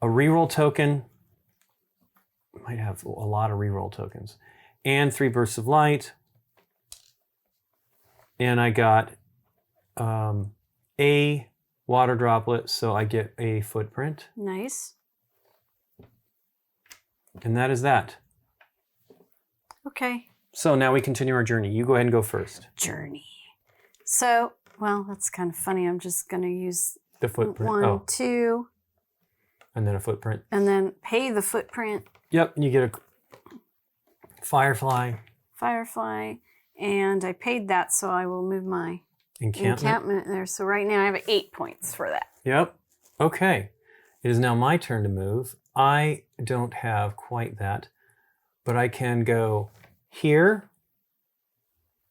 a reroll token. I might have a lot of reroll tokens. And 3 bursts of light. And I got a water droplet, so I get a footprint. Nice. And that is that. Okay. So now we continue our journey. You go ahead and go first. Journey. So, well, that's kind of funny. I'm just going to use the footprint. 1, 2. And then a footprint. And then pay the footprint. Yep, and you get a firefly. Firefly. And I paid that, so I will move my encampment there. So right now I have 8 points for that. Yep. Okay. It is now my turn to move. I don't have quite that, but I can go here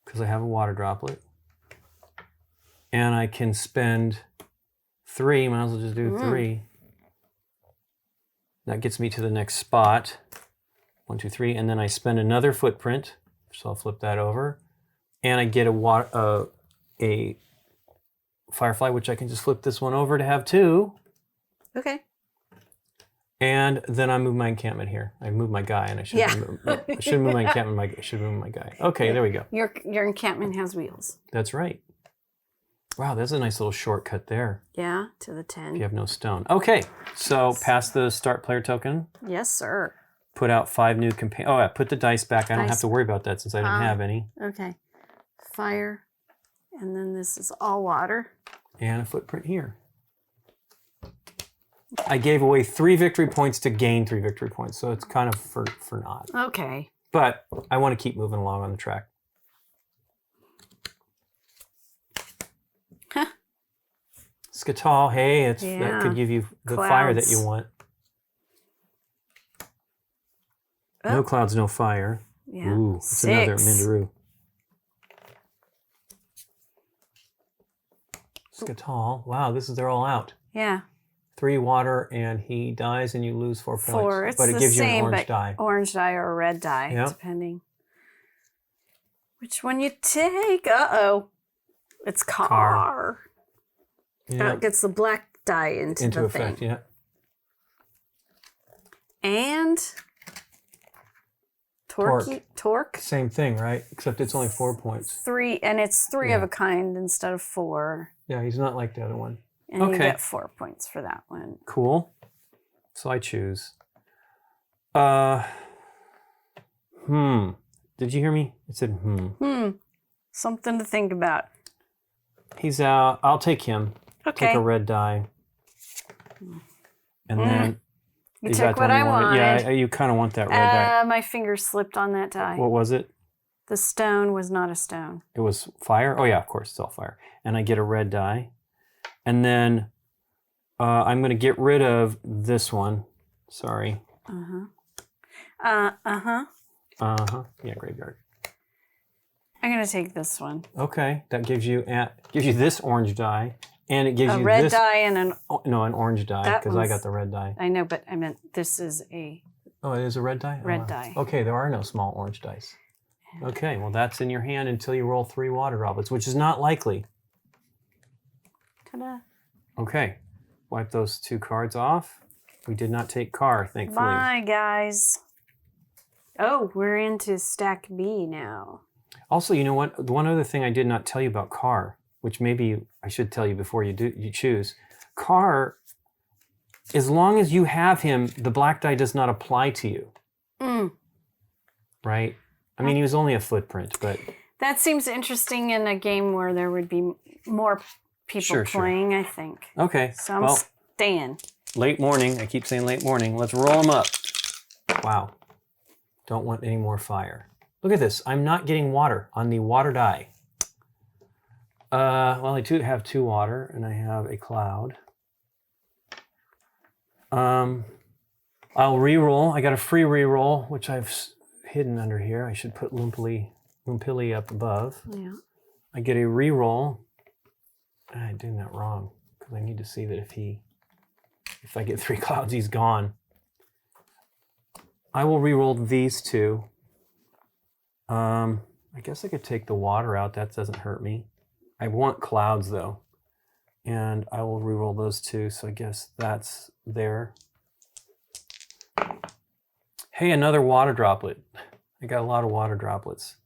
because I have a water droplet. And I can spend 3, might as well just do 3. That gets me to the next spot. 1, 2, 3, and then I spend another footprint. So I'll flip that over, and I get a firefly, which I can just flip this one over to have 2. Okay. And then I move my encampment here. I move my guy, and I should move my encampment. I should move my guy. Okay, there we go. Your encampment has wheels. That's right. Wow, that's a nice little shortcut there. Yeah, to the 10. If you have no stone. Okay, so pass the start player token. Yes, sir. Put out 5 new companions. Oh, I put the dice back. I don't have to worry about that since I don't have any. Okay. Fire. And then this is all water. And a footprint here. I gave away 3 victory points to gain 3 victory points, so it's kind of for naught. Okay. But I want to keep moving along on the track. Huh. Skatal, hey, that could give you the fire that you want. Oh. No clouds, no fire. Yeah. Ooh, it's another Mindaroo. Skatal. Wow, they're all out. Yeah. 3 water, and he dies, and you lose 4 points. 4. It's but it gives you an orange die. Orange die or a red die, depending. Which one you take? Uh-oh. It's car. Yeah. That gets the black die into the effect, thing. yeah. And torque. Same thing, right? Except it's only 4 points. 3, and it's 3 of a kind instead of 4. Yeah, he's not like the other one. And you get 4 points for that one. Cool. So I choose. Did you hear me? It said Something to think about. He's out. I'll take him. Okay. Take a red die. And then you took what I wanted. Yeah, you kind of want that red die. My finger slipped on that die. What was it? The stone was not a stone. It was fire? Oh yeah, of course, it's all fire. And I get a red die. And then I'm going to get rid of this one. Sorry. Yeah, graveyard. I'm going to take this one. Okay, that gives you this orange die, and it gives you a red die and an orange die because I got the red die. I know, but I meant this is a. Oh, it is a red die. Red die. Okay, there are no small orange dice. Okay, well that's in your hand until you roll 3 water droplets, which is not likely. Ta-da! Okay, wipe those 2 cards off. We did not take car, thankfully. Bye, guys. Oh, we're into stack B now. Also, you know what? One other thing I did not tell you about Carr, which maybe I should tell you before you choose. Carr, as long as you have him, the black die does not apply to you. Right? I mean, he was only a footprint, but... That seems interesting in a game where there would be more people playing, I think. Okay. So I'm staying. Late morning. I keep saying late morning. Let's roll them up. Wow. Don't want any more fire. Look at this. I'm not getting water on the water die. Well, I do have 2 water, and I have a cloud. I'll re-roll. I got a free re-roll, which I've hidden under here. I should put Lumpili up above. Yeah. I get a re-roll. I'm doing that wrong, because I need to see that if I get 3 clouds, he's gone. I will re-roll these 2. I guess I could take the water out. That doesn't hurt me. I want clouds, though. And I will re-roll those 2, so I guess that's there. Hey, another water droplet. I got a lot of water droplets.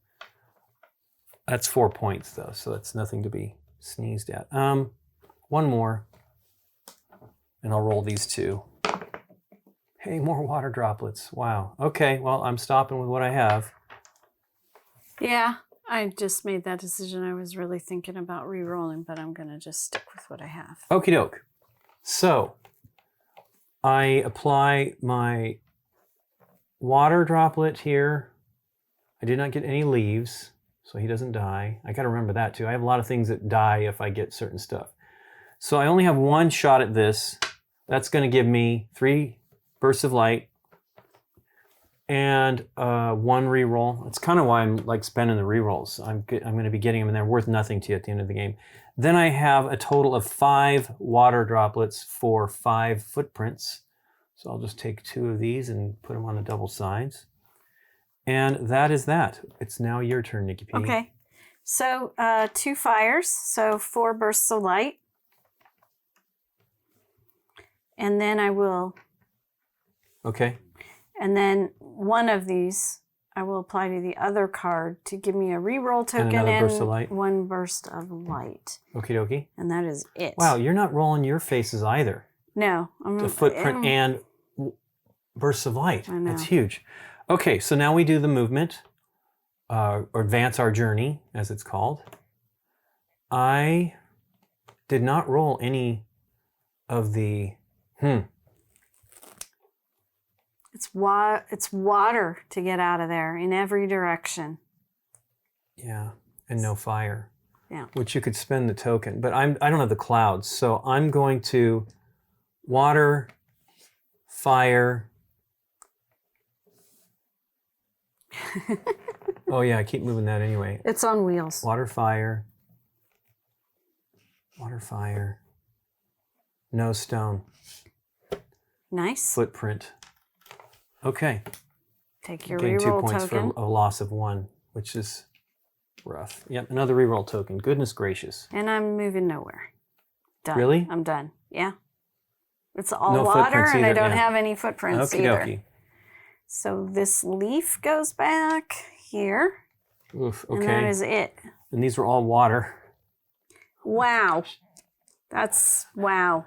That's 4 points, though, so that's nothing to be sneezed at. One more. And I'll roll these 2. Hey, more water droplets. Wow. Okay, well, I'm stopping with what I have. Yeah, I just made that decision. I was really thinking about re-rolling, but I'm going to just stick with what I have. Okie doke. So, I apply my water droplet here. I did not get any leaves, so he doesn't die. I got to remember that, too. I have a lot of things that die if I get certain stuff. So, I only have 1 shot at this. That's going to give me 3 bursts of light. And 1 re-roll. That's kind of why I'm like spending the re-rolls. I'm going to be getting them, and they're worth nothing to you at the end of the game. Then I have a total of 5 water droplets for 5 footprints. So I'll just take 2 of these and put them on the double sides. And that is that. It's now your turn, Nikki P. Okay. So 2 fires, so 4 bursts of light. And then I will... Okay. And then 1 of these I will apply to the other card to give me a re-roll token and burst of light. 1 burst of light. Okie dokie. And that is it. Wow, you're not rolling your faces either. No. The footprint and bursts of light. I know. That's huge. Okay, so now we do the movement, or advance our journey, as it's called. I did not roll any of the... It's water to get out of there in every direction. Yeah, and no fire. Yeah. Which you could spend the token, but I don't have the clouds, so I'm going to water, fire. Oh yeah, I keep moving that anyway. It's on wheels. Water, fire. No stone. Nice. Footprint. Okay. Take your Gain 2 reroll points token. for a loss of 1, which is Rough. Yep, another reroll token. Goodness gracious. And I'm moving nowhere. Done. Really? I'm done. Yeah. It's all No water, footprints and I either, don't yeah. have any footprints Okie either. dokie. So this leaf goes back here. Oof, And that okay. is it. And these were all water. Wow. That's wow.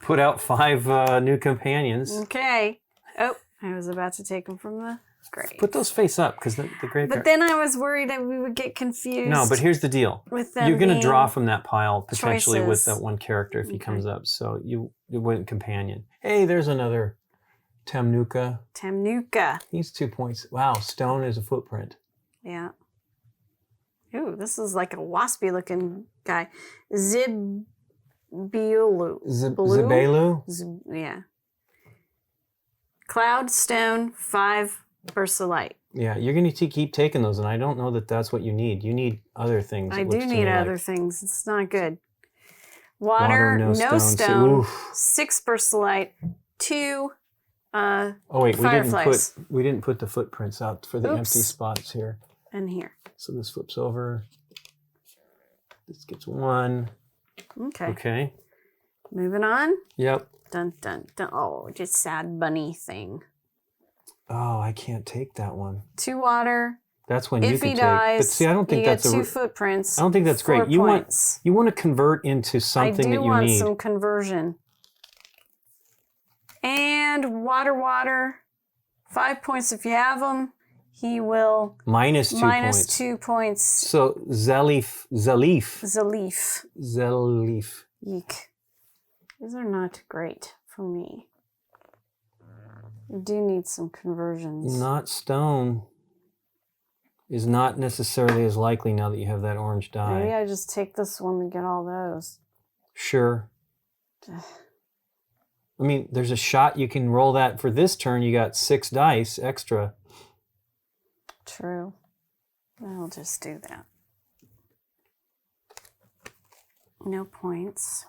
Put out 5 new companions. Okay. Oh, I was about to take them from the grave. Put those face up, because the graveyard... But then I was worried that we would get confused. No, but here's the deal. With them You're going to being draw from that pile, potentially, with choices. that one character if he Okay. comes up. So you wouldn't companion. Hey, there's another Tamnuka. Tamnuka. He's 2 points. Wow, stone is a footprint. Yeah. Ooh, this is like a waspy looking guy. Zibiulu. Zebelu? Yeah. Cloud, stone, 5 bursts of light. Yeah, you're going to keep taking those, and I don't know that that's what you need. You need other things. I it do looks to need me other like. things. It's not good. Water, no So- stone, oof. 6 bursts of light, 2 Oh wait, fireflies. we didn't put the footprints out for the Oops. empty spots here. And here. So this flips over. This gets 1. Okay. Okay. Moving on. Yep. Dun dun dun. Oh, just sad bunny thing. Oh, I can't take that one. 2 water. That's when you If can he take. dies, But see, I don't think you that's get a. 2 footprints. I don't think that's 4 great. points. You want to convert into something I that do you want need. some conversion. And water. 5 points if you have them. He will minus 2 minus points. 2 points. So Zalif. Zaleef. Yeek. These are not great for me. I do need some conversions. Not stone. Is not necessarily as likely now that you have that orange die. Maybe I just take this one and get all those. Sure. I mean, there's a shot you can roll that for this turn. You got 6 dice extra. True. I'll just do that. No points.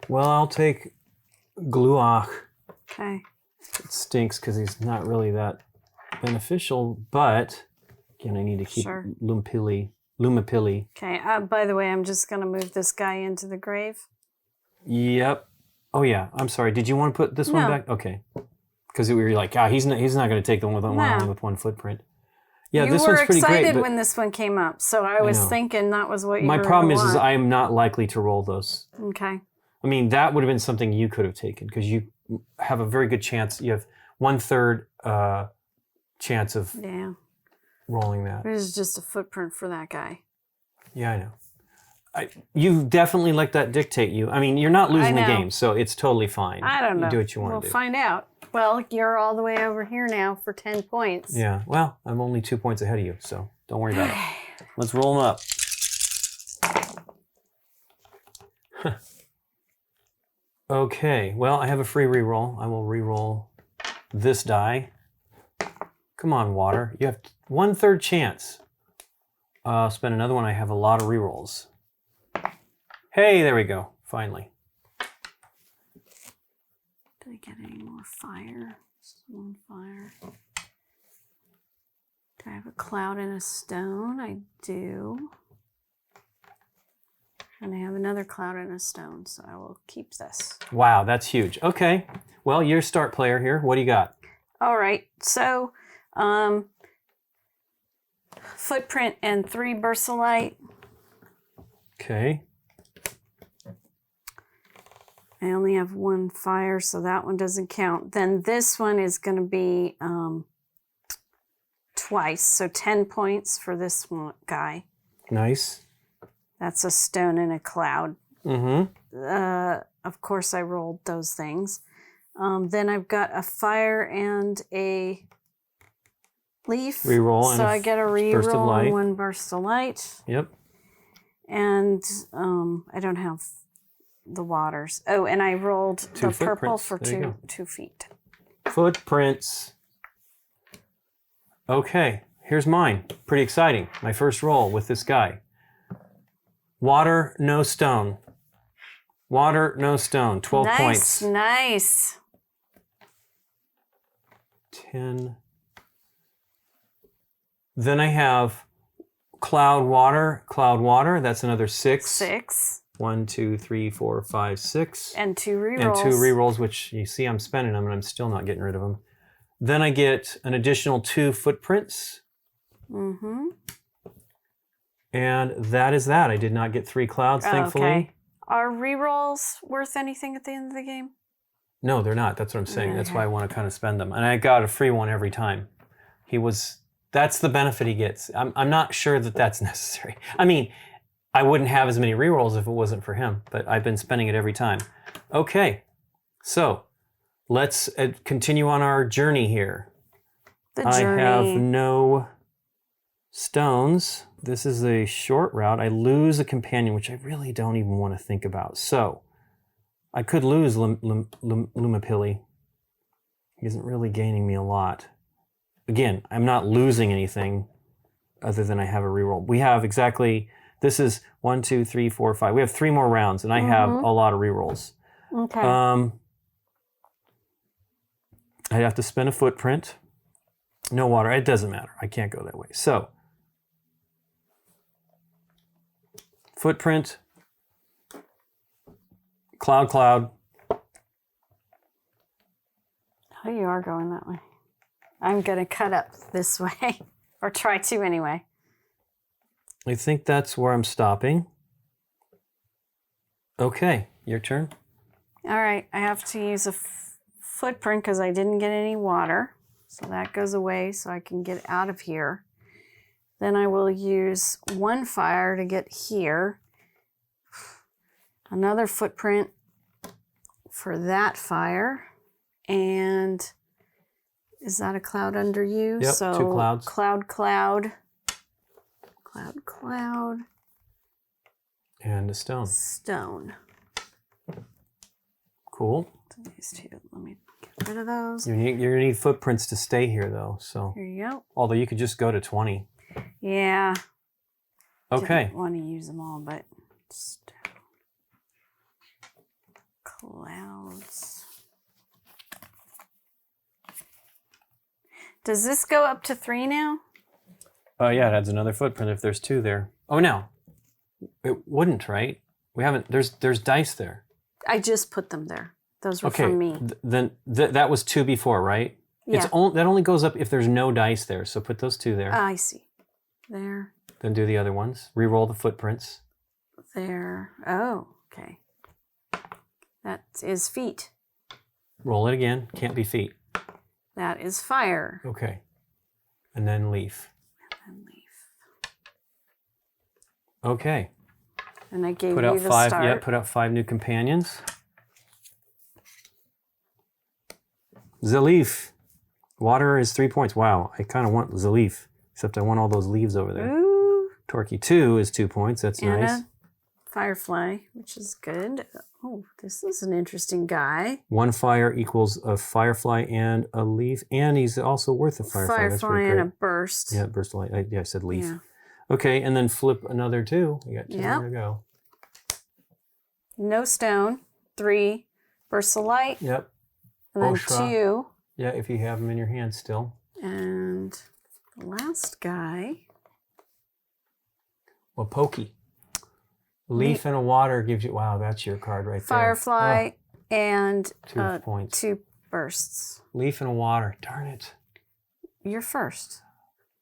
Well, I'll take Gluach. Okay. It stinks because he's not really that beneficial, but again, I need to keep Sure. Lumapili. Okay. By the way, I'm just going to move this guy into the grave. Yep. Oh yeah. I'm sorry. Did you want to put this one No. back? Okay. Because we were like, he's not going to take the one with one footprint. Yeah, you this were one's pretty excited great. But when this one came up, so I was know. thinking that was what you my were problem gonna is want. I am not likely to roll those. Okay. I mean, that would have been something you could have taken because you have a very good chance. You have 1/3 chance of Yeah. rolling that. It was just a footprint for that guy. Yeah, I know. You definitely let that dictate you. I mean, you're not losing the know. game, so it's totally fine. I don't know. You do what you want We'll to do. find out. Well, you're all the way over here now for 10 points. Yeah, well, I'm only 2 points ahead of you, so don't worry about it. Let's roll them up. Okay, well, I have a free reroll. I will reroll this die. Come on, water. You have 1/3 chance. Spend another one. I have a lot of rerolls. Hey, there we go. Finally. Did I get any more fire? Just 1 fire. Do I have a cloud and a stone? I do. And I have another cloud and a stone, so I will keep this. Wow, that's huge. Okay. Well, you're start player here. What do you got? All right. So, footprint and 3 bursts of light. Okay. I only have 1 fire, so that one doesn't count. Then this one is going to be twice, so 10 points for this one guy. Nice. That's a stone and a cloud. Mm-hmm. Of course, I rolled those things. Then I've got a fire and a leaf. Reroll and so a I get a burst of reroll light. and 1 burst of light. Yep. And I don't have the waters. Oh, and I rolled Two the purple footprints. for There you go. 2 feet. Footprints. Okay, here's mine. Pretty exciting. My first roll with this guy. Water, no stone. Water, no stone. 12 points. Nice. 10. Then I have cloud, water. That's another 6. 6. 1, 2, 3, 4, 5, 6. And 2 rerolls. And 2 rerolls, which you see I'm spending them and I'm still not getting rid of them. Then I get an additional 2 footprints. Mm-hmm. And that is that. I did not get 3 clouds, thankfully. Okay. Are rerolls worth anything at the end of the game? No, they're not. That's what I'm saying. Okay. That's why I want to kind of spend them. And I got a free one every time. That's the benefit he gets. I'm not sure that that's necessary. I mean, I wouldn't have as many rerolls if it wasn't for him, but I've been spending it every time. Okay, so let's continue on our journey here. I have no stones. This is a short route. I lose a companion, which I really don't even want to think about. So I could lose Lumapilli. He isn't really gaining me a lot. Again, I'm not losing anything other than I have a reroll. We have exactly, this is 1, 2, 3, 4, 5. We have 3 more rounds, and I have a lot of rerolls. Okay. I'd have to spend a footprint. No water. It doesn't matter. I can't go that way. So, footprint, cloud. Oh, you are going that way. I'm going to cut up this way, or try to anyway. I think that's where I'm stopping. Okay, your turn. All right, I have to use a footprint because I didn't get any water. So that goes away so I can get out of here. Then I will use 1 fire to get here. Another footprint for that fire. And is that a cloud under you? Yep, so 2 clouds. Cloud. And a stone. Stone. Cool. These 2. Let me get rid of those. You're going to need footprints to stay here, though. So, Here you go. although you could just go to 20. Yeah. Okay. Didn't want to use them all, but clouds. Does this go up to 3 now? Yeah, it adds another footprint if there's 2 there. Oh, no. It wouldn't, right? We haven't. There's dice there. I just put them there. Those were Okay. from me. Then that was 2 before, right? Yeah. That only goes up if there's no dice there. So put those 2 there. I see. There. Then do the other ones. Reroll the footprints. There. Oh, okay. That is feet. Roll it again. Can't be feet. That is fire. Okay. And then leaf. And leaf. Okay. And I gave Put you out the 5. start. Yeah, put out 5 new companions. The leaf. Water is 3 points. Wow, I kind of want the leaf, except I want all those leaves over there. Ooh. Torquay 2 is 2 points. That's And nice. a firefly, which is good. Oh, this is an interesting guy. 1 fire equals a firefly and a leaf, and he's also worth a firefly. That's Firefly pretty and great. a burst. Yeah, burst of light. I said leaf. Yeah. Okay, and then flip another 2. You got 2 Yep. more to go. No stone. 3 bursts of light. Yep. And then Oshra. 2. Yeah, if you have them in your hand still. And the last guy. Well, pokey. Leaf and a water gives you. Wow, that's your card right there. Firefly and 2 points. 2 bursts. Leaf and a water. Darn it. You're first.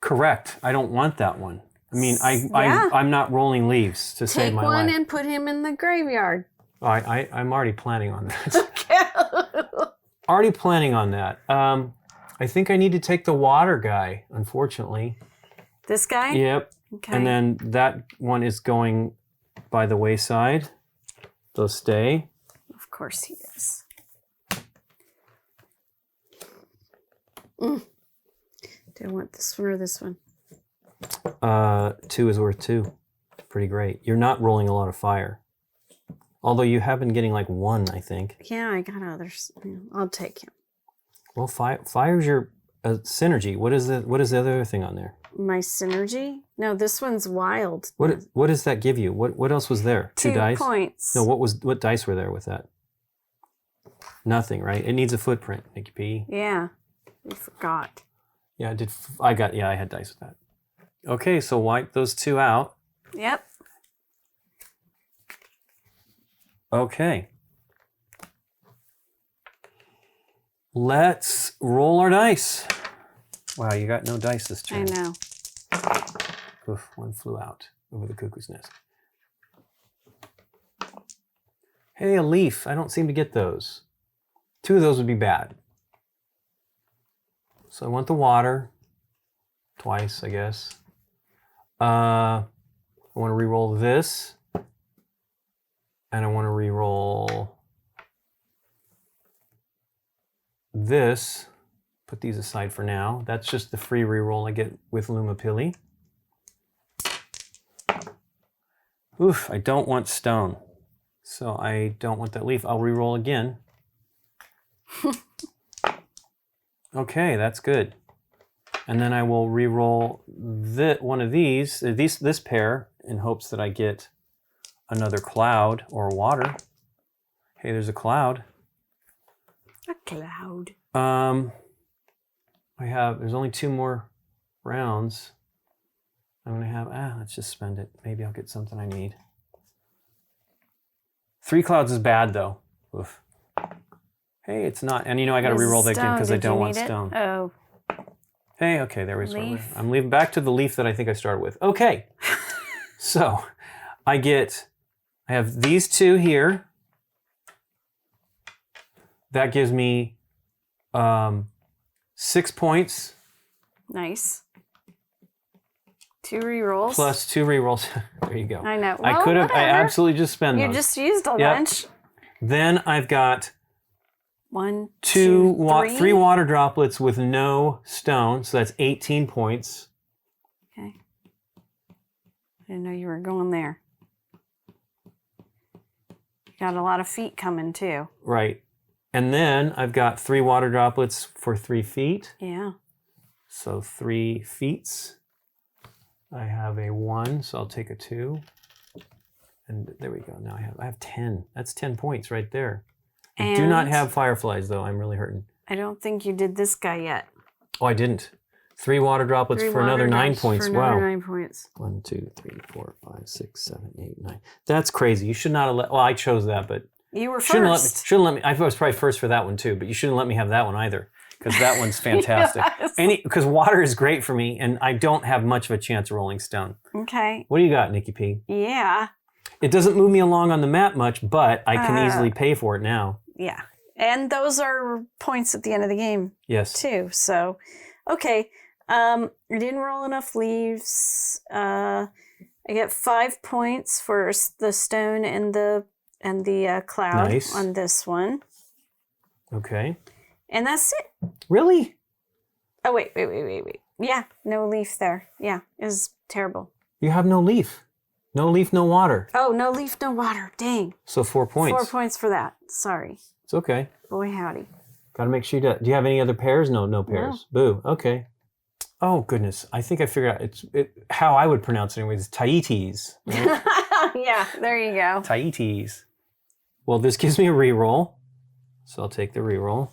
Correct. I don't want that one. I mean, Yeah. I'm not rolling leaves to save Take my one life. and put him in the graveyard. I'm already planning on that. Already planning on that. I think I need to take the water guy, unfortunately. This guy? Yep. Okay. And then that one is going by the wayside. They'll stay. Of course he is. Do I want this one or this one? 2 is worth 2. Pretty great. You're not rolling a lot of fire. Although you have been getting like 1, I think. Yeah, I got others. Yeah, I'll take him. Well, fire's your synergy. What is the other thing on there? My synergy? No, this one's wild. What does that give you? What else was there? 2 dice? points. No, what dice were there with that? Nothing, right? It needs a footprint, Nikki P. Yeah, we forgot. Yeah, I had dice with that. Okay, so wipe those 2 out. Yep. Okay. Let's roll our dice. Wow, you got no dice this turn. I know. Oof, one flew out over the cuckoo's nest. Hey, a leaf. I don't seem to get those. 2 of those would be bad. So I want the water. Twice, I guess. I want to re-roll this. And I want to re-roll this. Put these aside for now. That's just the free re-roll I get with Luma Pilly. Oof, I don't want stone. So I don't want that leaf. I'll re-roll again. Okay, that's good. And then I will re-roll one of this pair in hopes that I get another cloud or water. Hey, there's a cloud. A cloud. There's only 2 more rounds. I'm going to have, let's just spend it. Maybe I'll get something I need. 3 clouds is bad, though. Oof. Hey, it's not. And I got to re-roll that again because I don't want stone. Oh. Hey, okay, there we go. I'm leaving back to the leaf that I think I started with. Okay. So I have these 2 here. That gives me 6 points. Nice. 2 re-rolls. Plus 2 re-rolls. There you go. I know. Well, I absolutely just spent those. You just used a bunch. Then I've got 1, 2, 3 water droplets with no stone, so that's 18 points. Okay. I didn't know you were going there. You got a lot of feet coming too. Right. And then I've got 3 water droplets for 3 feet. Yeah. So 3 feet. I have a 1, so I'll take a 2. And there we go. Now I have 10. That's 10 points right there. I do not have fireflies, though. I'm really hurting. I don't think you did this guy yet. Oh, I didn't. 3 water droplets for another 9 points. Wow. 9 points. 1, 2, 3, 4, 5, 6, 7, 8, 9. That's crazy. You should not have well, I chose that, but you were first. Shouldn't let me. I was probably first for that one too, but you shouldn't let me have that one either because that one's fantastic. Yes. Because water is great for me, and I don't have much of a chance of rolling stone. Okay. What do you got, Nikki P? Yeah. It doesn't move me along on the map much, but I can easily pay for it now. Yeah. And those are points at the end of the game. Yes. Too. So, okay. I didn't roll enough leaves. I get 5 points for the stone and the cloud on this one. Okay. And that's it. Really? Oh, wait. Yeah, no leaf there. Yeah, it was terrible. You have no leaf. No leaf, no water. Oh, no leaf, no water. Dang. So 4 points. 4 points for that. Sorry. It's okay. Boy, howdy. Got to make sure you do. Do you have any other pairs? No pairs. No. Boo. Okay. Oh, goodness. I think I figured out how I would pronounce it anyways. Tahiti's. Right? Yeah, there you go. Tahiti's. Well, this gives me a reroll. So I'll take the reroll.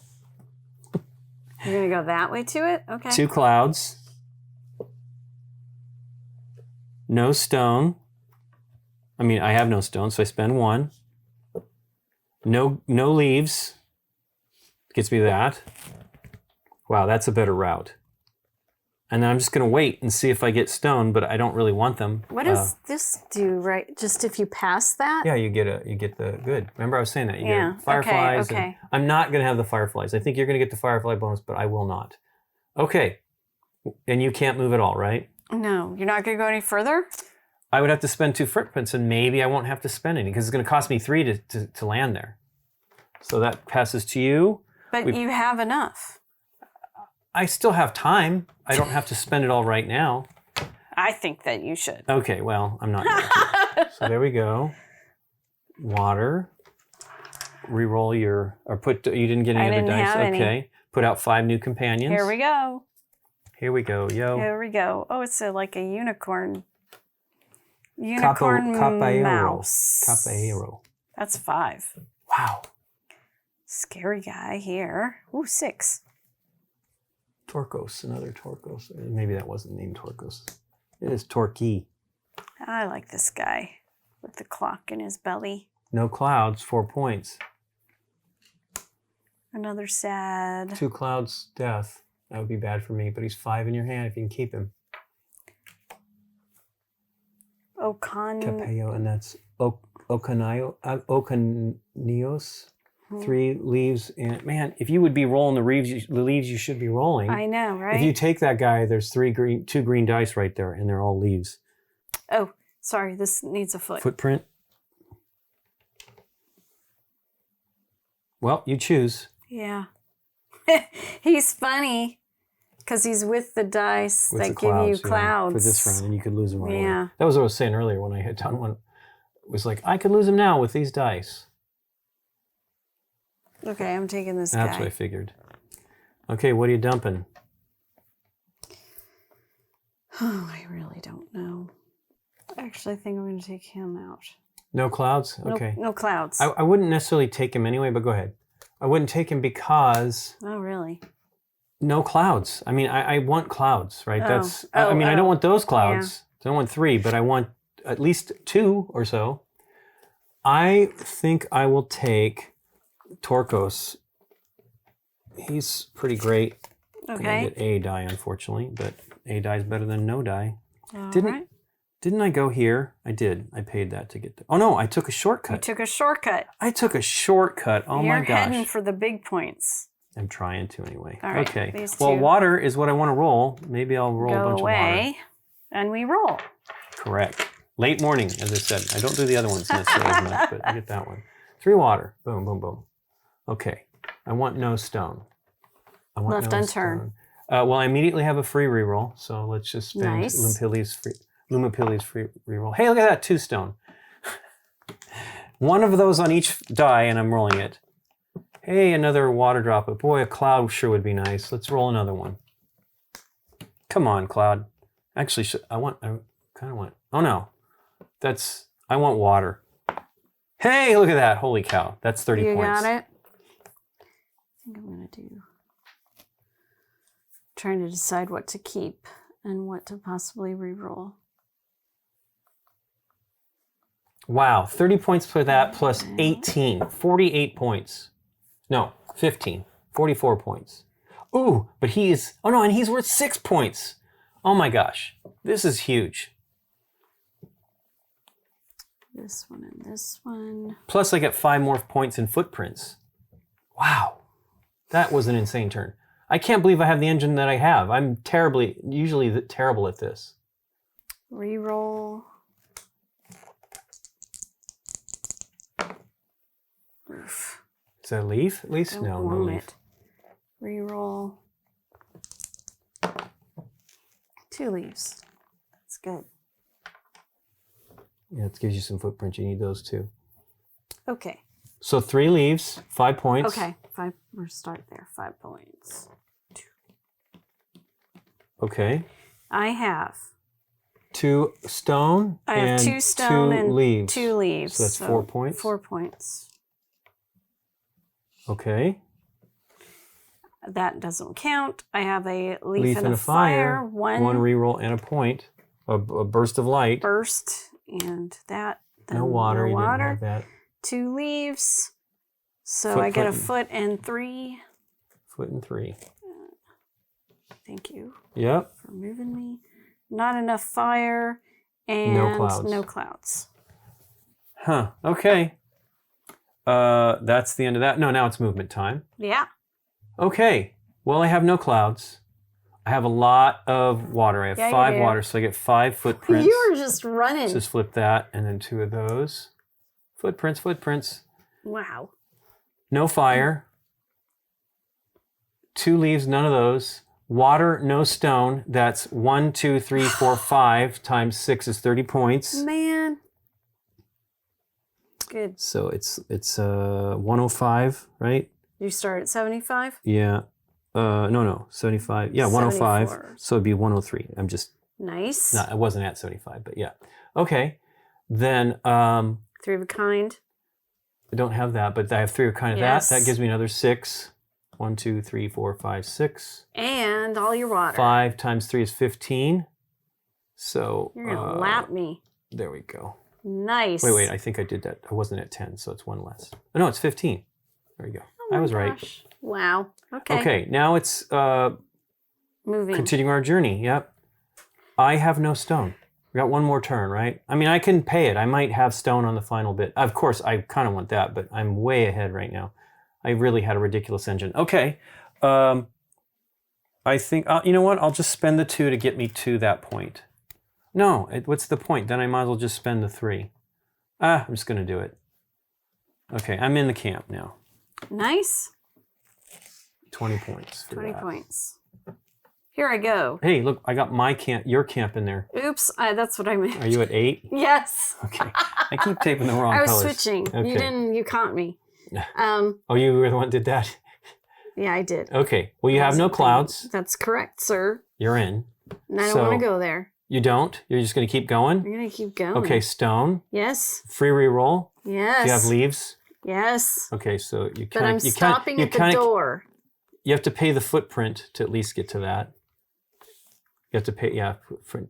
You're going to go that way to it? Okay. 2 clouds. No stone. I mean, I have no stone, so I spend 1. No leaves. Gets me that. Wow, that's a better route. And then I'm just going to wait and see if I get stone, but I don't really want them. What does this do, right? Just if you pass that? Yeah, you get the good. Remember I was saying that. You get fireflies. Okay. I'm not going to have the fireflies. I think you're going to get the firefly bonus, but I will not. Okay. And you can't move at all, right? No. You're not going to go any further? I would have to spend 2 footprints, and maybe I won't have to spend any because it's going to cost me 3 to land there. So that passes to you. But you have enough. I still have time. I don't have to spend it all right now. I think that you should. Okay, well, I'm not going to. So there we go. Water. Reroll you didn't get any other dice. Okay. put out 5 new companions. Here we go. Here we go, yo. Here we go. Oh, it's like a unicorn. Unicorn mouse. Capayero. That's 5. Wow. Scary guy here. Ooh, 6. Torcos, another Torcos. Maybe that wasn't named Torcos. It is Torquay. I like this guy with the clock in his belly. No clouds, 4 points. Another sad. 2 clouds, death. That would be bad for me, but he's 5 in your hand if you can keep him. Capello, and that's Ocanios. 3 leaves, and man, if you would be rolling the leaves you should be rolling. I know, right? If you take that guy, there's 2 green dice right there, and they're all leaves. Oh, sorry, this needs a foot. Footprint. Well, you choose. Yeah. He's funny because he's with the dice With that the give you yeah, clouds. for this round, and you could lose them right Yeah. away. That was what I was saying earlier when I had done one. It was like, I could lose them now with these dice. Okay, I'm taking this That's guy. what I figured. Okay, what are you dumping? Oh, I really don't know. Actually, I think I'm going to take him out. No clouds? Okay. No clouds. I wouldn't necessarily take him anyway, but go ahead. I wouldn't take him because Oh, really? no clouds. I mean, I want clouds, right? Oh. I don't want those clouds. I don't want 3, but I want at least 2 or so. I think I will take Torcos. He's pretty great. Okay. I get a die, unfortunately, but a die is better than no die. All Didn't right. Didn't I go here? I did. I paid that to get there. Oh no, I took a shortcut. You took a shortcut. I took a shortcut. Oh You're my gosh. heading for the big points. I'm trying to anyway. All right, okay. these Well, two. water is what I want to roll. Maybe I'll roll a Go bunch of away, and we roll. water. Correct. Late morning, as I said. I don't do the other ones necessarily as much, but I get that one. 3 water. Boom, boom, boom. Okay. I want no stone. I want Left no unturned. stone. Well, I immediately have a free reroll, so let's just spend Nice. Lumapili's free reroll. Hey, look at that, 2 stone. 1 of those on each die, and I'm rolling it. Hey, another water droplet. Boy, a cloud sure would be nice. Let's roll another one. Come on, cloud. Actually, I kind of want. Oh no, I want water. Hey, look at that! Holy cow, that's 30 You points. got it? I think I'm gonna do. Trying to decide what to keep and what to possibly re-roll. Wow, 30 points for that plus 18, 48 points. No, 15, 44 points. Ooh, but oh no, and he's worth 6 points. Oh my gosh, this is huge. This one and this one. Plus I get 5 more points in footprints. Wow, that was an insane turn. I can't believe I have the engine that I have. I'm usually terrible at this. Re-roll. Oof. Is that a leaf at least? Don't No want leaf. it. Re-roll. 2 leaves. That's good. Yeah, it gives you some footprints. You need those too. Okay. So 3 leaves, 5 points. Okay. 5. We'll start there. 5 points. Okay. I have 2 stone I have and 2 stone 2 and leaves. 2 leaves. So that's 4 points? 4 points. Okay. That doesn't count. I have a leaf, Leaf and and a a fire. One 1 reroll and a point. A burst of light. burst, and that. Then No water. No You water. didn't have that. 2 leaves. So I get a foot and 3. Foot and 3. Thank you Yep. for moving me. Not enough fire and No clouds. No clouds. Huh. Okay. That's the end of that. No, now it's movement time. Yeah. Okay. Well, I have no clouds. I have a lot of water. I have Yeah, you 5 do. water, so I get 5 footprints. You were just running. Just flip that, and then 2 of those. Footprints. Wow. No fire. 2 leaves, none of those. Water, no stone. That's 1, 2, 3, 4, 5 times 6 is 30 points. Man. Good. So it's 105, right? You start at 75? Yeah. No, 75. Yeah, 105. 74. So it'd be 103. I'm just Nice. I wasn't at 75, but yeah. Okay. Then 3 of a kind. I don't have that, but I have 3 of kind of Yes. that. That gives me another 6. 1, 2, 3, 4, 5, 6. And all your water. 5 times 3 is 15. So You're going to lap me. there we go. Nice. Wait, I think I did that. I wasn't at 10, so it's 1 less. Oh, no, it's 15. There you go. Oh I was my right. gosh. Wow. Okay. Okay, now it's Moving. continuing our journey. Yep. I have no stone. We got one more turn, right? I mean, I can pay it. I might have stone on the final bit. Of course, I kind of want that, but I'm way ahead right now. I really had a ridiculous engine. Okay. I think, you know what? I'll just spend the 2 to get me to that point. No, what's the point? Then I might as well just spend the 3. I'm just going to do it. Okay, I'm in the camp now. Nice. 20 points for 20 that. points. Here I go. Hey, look, I got my camp, your camp in there. Oops, that's what I meant. Are you at 8? Yes. Okay. I keep taping the wrong I was colors. switching. Okay. You caught me. Oh, you were the one that did that? Yeah, I did. Okay. Well, you have no clouds. That's correct, sir. You're in. And I don't So- want to go there. You don't? You're just going to keep going? I'm going to keep going. Okay, stone. Yes. Free reroll. Yes. Do you have leaves? Yes. Okay, so you But I'm kind of stopping at the door. You have to pay the footprint to at least get to that. You have to pay, yeah,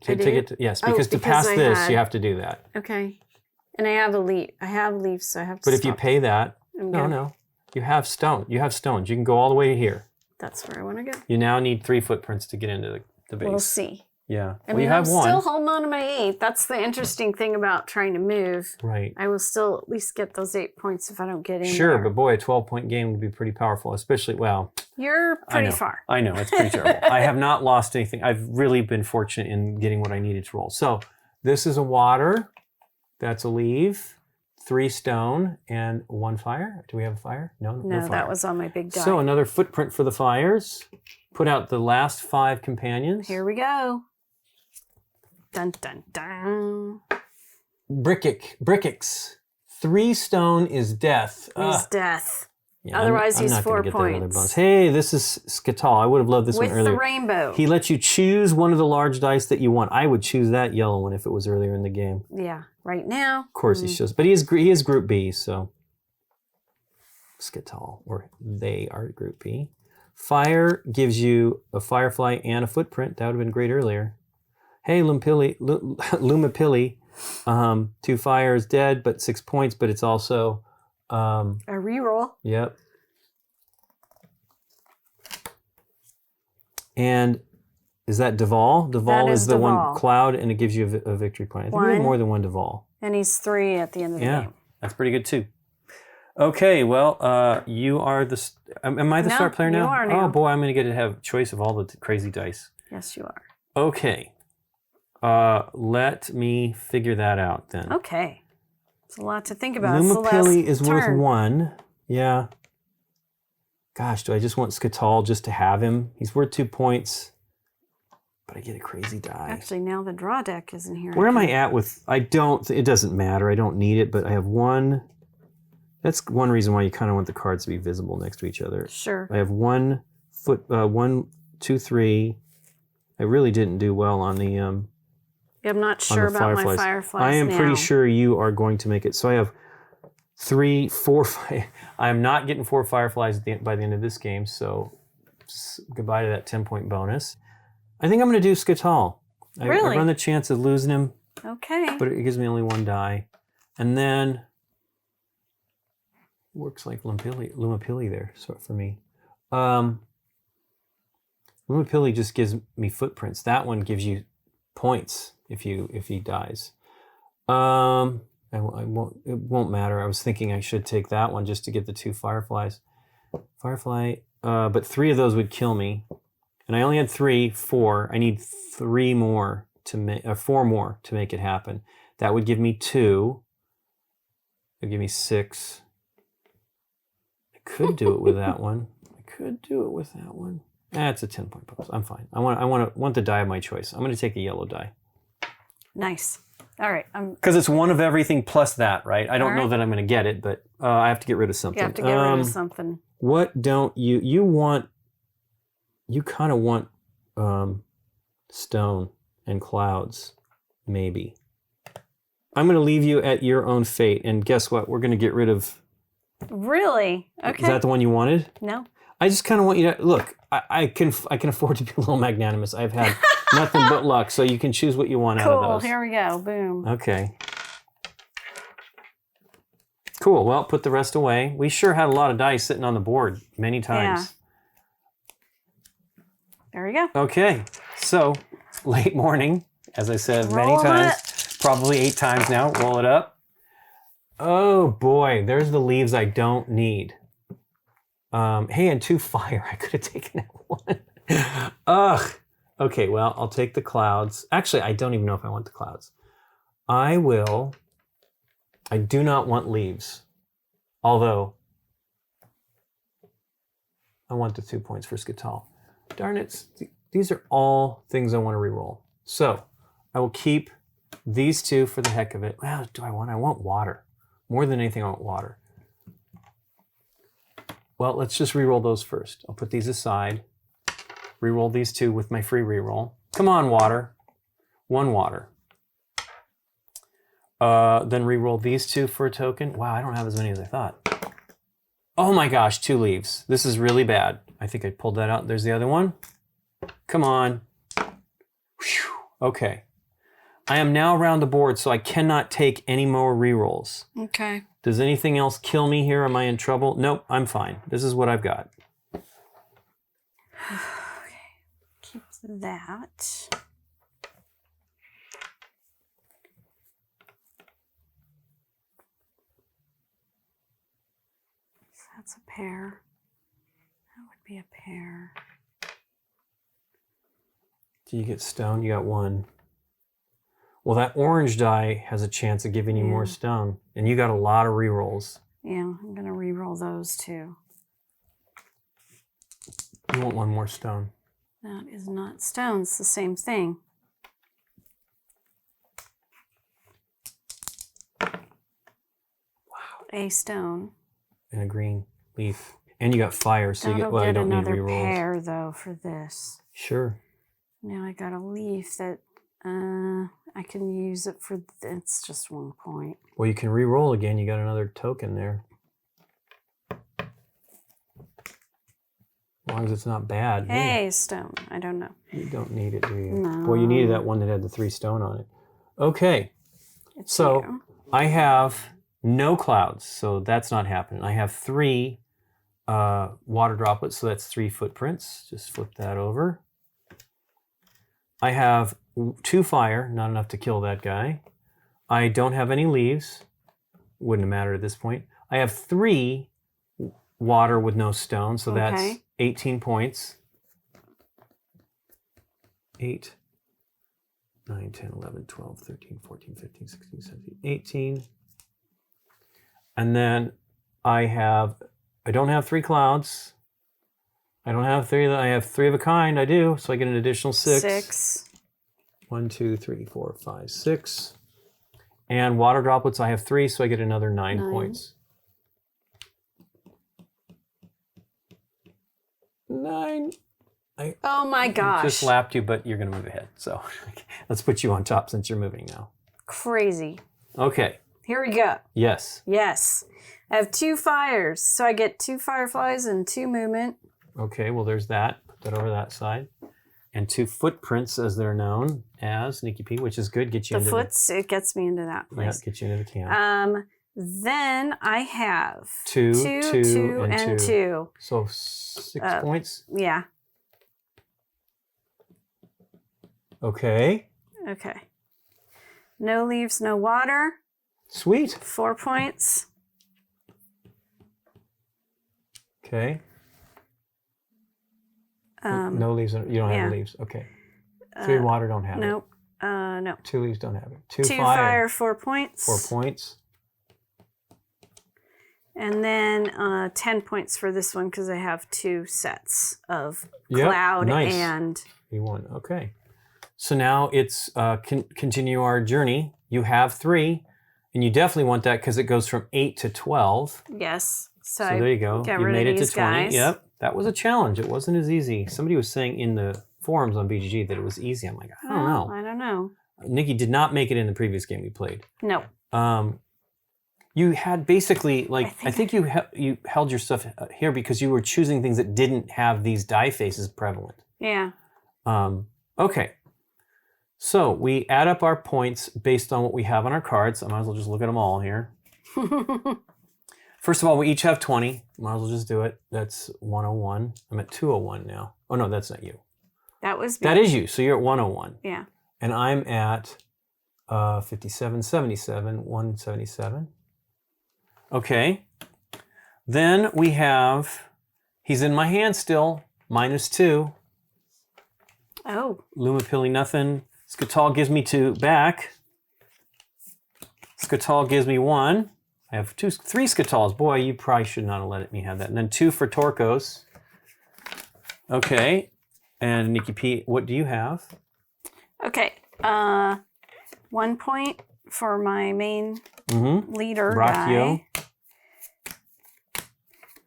to do? get to, yes, Oh, because to because pass I this, had- you have to do that. Okay. And I have a leaf. I have leaves, so I have to But if you stop. pay that, I'm no, good. no, you have stone. You have stones. You can go all the way to here. That's where I want to go. You now need 3 footprints to get into the base. We'll see. Yeah. I Well, mean, you have I'm one. still holding on to my 8. That's the interesting thing about trying to move. Right. I will still at least get those 8 points if I don't get in Sure, there. but boy, a 12-point game would be pretty powerful, especially, well, You're I pretty know. far. I know, it's pretty terrible. I have not lost anything. I've really been fortunate in getting what I needed to roll. So this is a water. That's a leaf. 3 stone and 1 fire. Do we have a fire? No No, fire. that was on my big die. So another footprint for the fires. Put out the last 5 companions. Here we go. Dun, dun, dun. Brickix. 3 stone is death. He's death. Yeah, Otherwise, I'm he's not gonna 4 get that other points. bonus. Hey, this is Skatal. I would have loved this With one earlier. the rainbow. He lets you choose one of the large dice that you want. I would choose that yellow one if it was earlier in the game. Yeah, right now. Of course, he shows, but he is Group B, so Skatal, or they are Group B. Fire gives you a firefly and a footprint. That would have been great earlier. Hey, Lumapilli, 2 fires dead, but 6 points. But it's also, A reroll. yep. And is that Duval? Duval That is is the Duval. one cloud, and it gives you a victory point. I think we have One. more than one Duval. And he's 3 at the end of the Yeah, game. that's pretty good too. Okay, well, you are the. Am I the No, start player you now? are now. Oh boy, I'm going to get to have choice of all the crazy dice. Yes, you are. Okay, let me figure that out then. Okay. It's a lot to think about. It's the Lumapilli last is worth turn. 1. Yeah. Gosh, do I just want Skatal just to have him? He's worth 2 points, but I get a crazy die. Actually, now the draw deck isn't here. Where am I at with? It doesn't matter. I don't need it, but I have 1. That's one reason why you kind of want the cards to be visible next to each other. Sure. I have 1 1, 2, 3. I really didn't do well on the I'm not on sure the about fireflies. my fireflies I am now. pretty sure you are going to make it. So I have 3, 4, 5. I'm not getting 4 fireflies by the end of this game. So goodbye to that 10-point bonus. I think I'm going to do Skatal. I Really? run the chance of losing him, Okay. but it gives me only 1 die, and then works like Lumapilli there for me. Lumapilli just gives me footprints. That one gives you points if he dies. It won't matter. I was thinking I should take that one just to get the 2 fireflies. But 3 of those would kill me, and I only had 4. I need 3 more to make 4 more to make it happen. That would give me 2. It'd give me 6. I could do it with that one. It's a 10-point bonus. I'm fine. I want the die of my choice. I'm going to take the yellow die. Nice. All right. Because it's 1 of everything plus that, right? I don't All know right. that I'm going to get it, but I have to get rid of something. You have to get rid of something. What don't you want? you kind of want stone and clouds, maybe. I'm going to leave you at your own fate. And guess what? We're going to get rid of... Really? Okay. Is that the one you wanted? No. I just kind of want you to... Look, I can afford to be a little magnanimous. I've had nothing but luck, so you can choose what you want out of Cool. those. Here we go. Boom. Okay. Cool. Well, put the rest away. We sure had a lot of dice sitting on the board many times. Yeah. There we go. Okay. So, late morning, as I said many Roll times. it. Probably 8 times now. Roll it up. Oh boy, there's the leaves I don't need. Hey, and 2 fire. I could have taken that one. Ugh. Okay, well, I'll take the clouds. Actually, I don't even know if I want the clouds. I do not want leaves. Although, I want the 2 points for Skatal. Darn it. These are all things I want to reroll. So, I will keep these 2 for the heck of it. Well, I want water. More than anything, I want water. Well, let's just reroll those first. I'll put these aside. Reroll these 2 with my free reroll. Come on, water. 1 water. Then reroll these 2 for a token. Wow, I don't have as many as I thought. Oh my gosh, 2 leaves. This is really bad. I think I pulled that out. There's the other one. Come on. Whew. Okay. I am now around the board, so I cannot take any more rerolls. Okay. Does anything else kill me here? Am I in trouble? Nope, I'm fine. This is what I've got. Okay. Keep that. So that's a pair. That would be a pair. Do you get stone? You got 1. Well, that orange die has a chance of giving you more stone. And you got a lot of rerolls. Yeah, I'm going to reroll those too. You want 1 more stone. That is not stone. It's the same thing. Wow. A stone. And a green leaf. And you got fire, so you That'll get, well, you get don't need another rerolls. pair, though, for this. Sure. Now I got a leaf that I can use it for, it's just 1 point. Well, you can re-roll again. You got another token there. As long as it's not bad. Hey, stone. I don't know. You don't need it, do you? No. Well, you needed that one that had the 3 stone on it. Okay. It's So you. I have no clouds, so that's not happening. I have 3 water droplets, so that's 3 footprints. Just flip that over. I have 2 fire, not enough to kill that guy. I don't have any leaves. Wouldn't have mattered at this point. I have 3 water with no stone, so that's 18 points. 8, 9, 10, 11, 12, 13, 14, 15, 16, 17, 18. And then I don't have 3 clouds. I don't have 3. I have 3 of a kind. I do, so I get an additional 6. 6. 1, 2, 3, 4, 5, 6. And water droplets, I have 3, so I get another 9 points. 9. Oh my gosh. Just lapped you, but you're going to move ahead. So let's put you on top since you're moving now. Crazy. Okay. Here we go. Yes. Yes. I have 2 fires, so I get 2 fireflies and 2 movement. Okay, well, there's that. Put that over that side. And 2 footprints, as they're known as, Nikki P, which is good. Get you The into foots, it gets me into that place. Yeah, get you into the camp. Then I have 2, 2, and 2. So 6 points? Yeah. Okay. Okay. No leaves, no water. Sweet. 4 points. Okay. No leaves. You don't have leaves. Okay. 3 water don't have nope. it. No. 2 leaves don't have it. 2 2 fire. fire, 4 points. 4 points. And then 10 points for this one because I have 2 sets of cloud and... E1. Okay. So now it's continue our journey. You have 3, and you definitely want that because it goes from 8 to 12. Yes. So there you go. You made it to 20. Guys. Yep. That was a challenge. It wasn't as easy. Somebody was saying in the forums on BGG that it was easy. I'm like, I don't know. I don't know. Nikki did not make it in the previous game we played. No. You had basically, like, I think you held your stuff here because you were choosing things that didn't have these die faces prevalent. Yeah. Okay. So we add up our points based on what we have on our cards. I might as well just look at them all here. First of all, we each have 20. Might as well just do it. That's 101. I'm at 201 now. Oh, no, that's not you. That was me. That is you. So you're at 101. Yeah. And I'm at 57, 77, 177. Okay. Then we have, he's in my hand still, -2. Oh. Luma Pilly nothing. Skatal gives me 2 back. Skatal gives me 1. I have 3 Skatals. Boy, you probably should not have let me have that. And then 2 for Torkos. Okay. And Nikki P, what do you have? Okay. 1 point for my main leader Brachio. guy.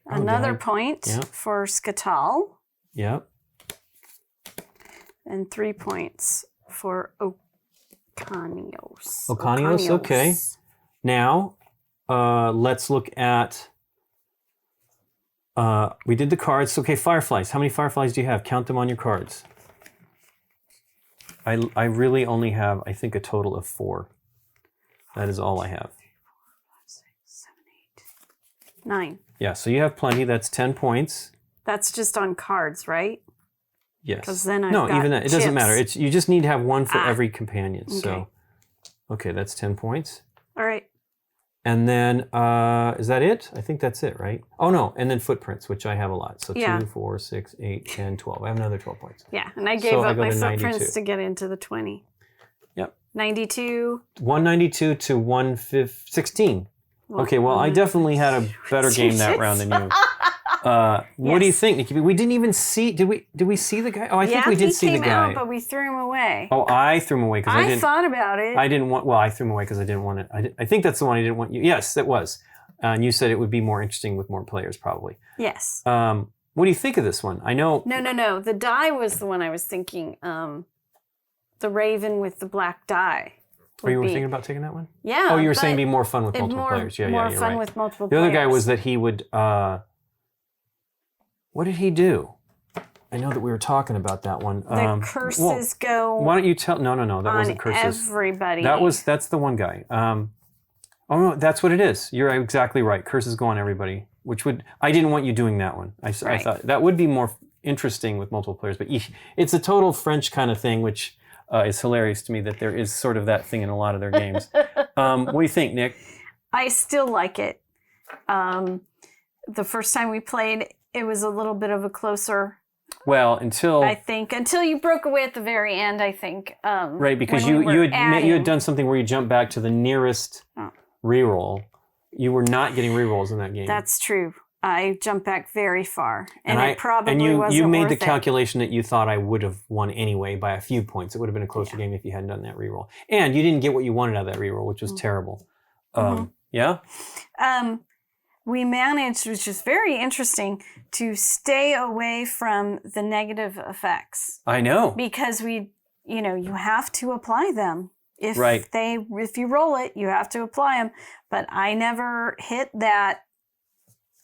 Another point for Skatal. Yep. And 3 points for Ocanios. Ocanios, okay. Now, let's look at, we did the cards. Okay, Fireflies. How many Fireflies do you have? Count them on your cards. I really only have, I think, a total of 4. That is all I have. 6, 7, 8, 9. Yeah, so you have plenty. That's 10 points. That's just on cards, right? Yes. Because then I've no, got even that. It doesn't matter. It's you just need to have 1 for every companion. Okay. So, okay, that's 10 points. All right. And then, is that it? I think that's it, right? Oh, no. And then footprints, which I have a lot. So 2, 4, 6, 8, 10, 12. I have another 12 points. Yeah, and I gave up my footprints 92. to get into the 20. Yep. 92. 192 to 116. Okay, well, I definitely had a better game that round than you. What do you think, Nikki? We didn't even see. Did we see the guy? Oh, I think we did see the guy. He came out, but we threw him away. Oh, I threw him away because I didn't. I thought about it. I didn't want. Well, I threw him away because I didn't want it. I think that's the one I didn't want you. Yes, it was. And you said it would be more interesting with more players, probably. Yes. What do you think of this one? I know. No. The die was the one I was thinking. The raven with the black die. Oh, you were thinking about taking that one? Yeah. Oh, you were saying it'd be more fun with multiple players. Yeah, more you're fun right. with multiple The players. other guy was that he would. What did he do? I know that we were talking about that one. The curses go. Why don't you tell? No. That wasn't curses. Everybody. That's the one guy. Oh no, that's what it is. You're exactly right. Curses go on everybody. I didn't want you doing that one. I thought that would be more interesting with multiple players, but it's a total French kind of thing, which is hilarious to me that there is sort of that thing in a lot of their games. What do you think, Nick? I still like it. The first time we played, it was a little bit of a closer. Well, until you broke away at the very end, I think. Right, because you had done something where you jumped back to the nearest reroll. You were not getting rerolls in that game. That's true. I jumped back very far, and it probably wasn't you made worth the calculation that you thought I would have won anyway by a few points. It would have been a closer game if you hadn't done that reroll, and you didn't get what you wanted out of that reroll, which was terrible. Yeah. We managed, which is very interesting, to stay away from the negative effects. I know. Because you have to apply them. If you roll it, you have to apply them. But I never hit that.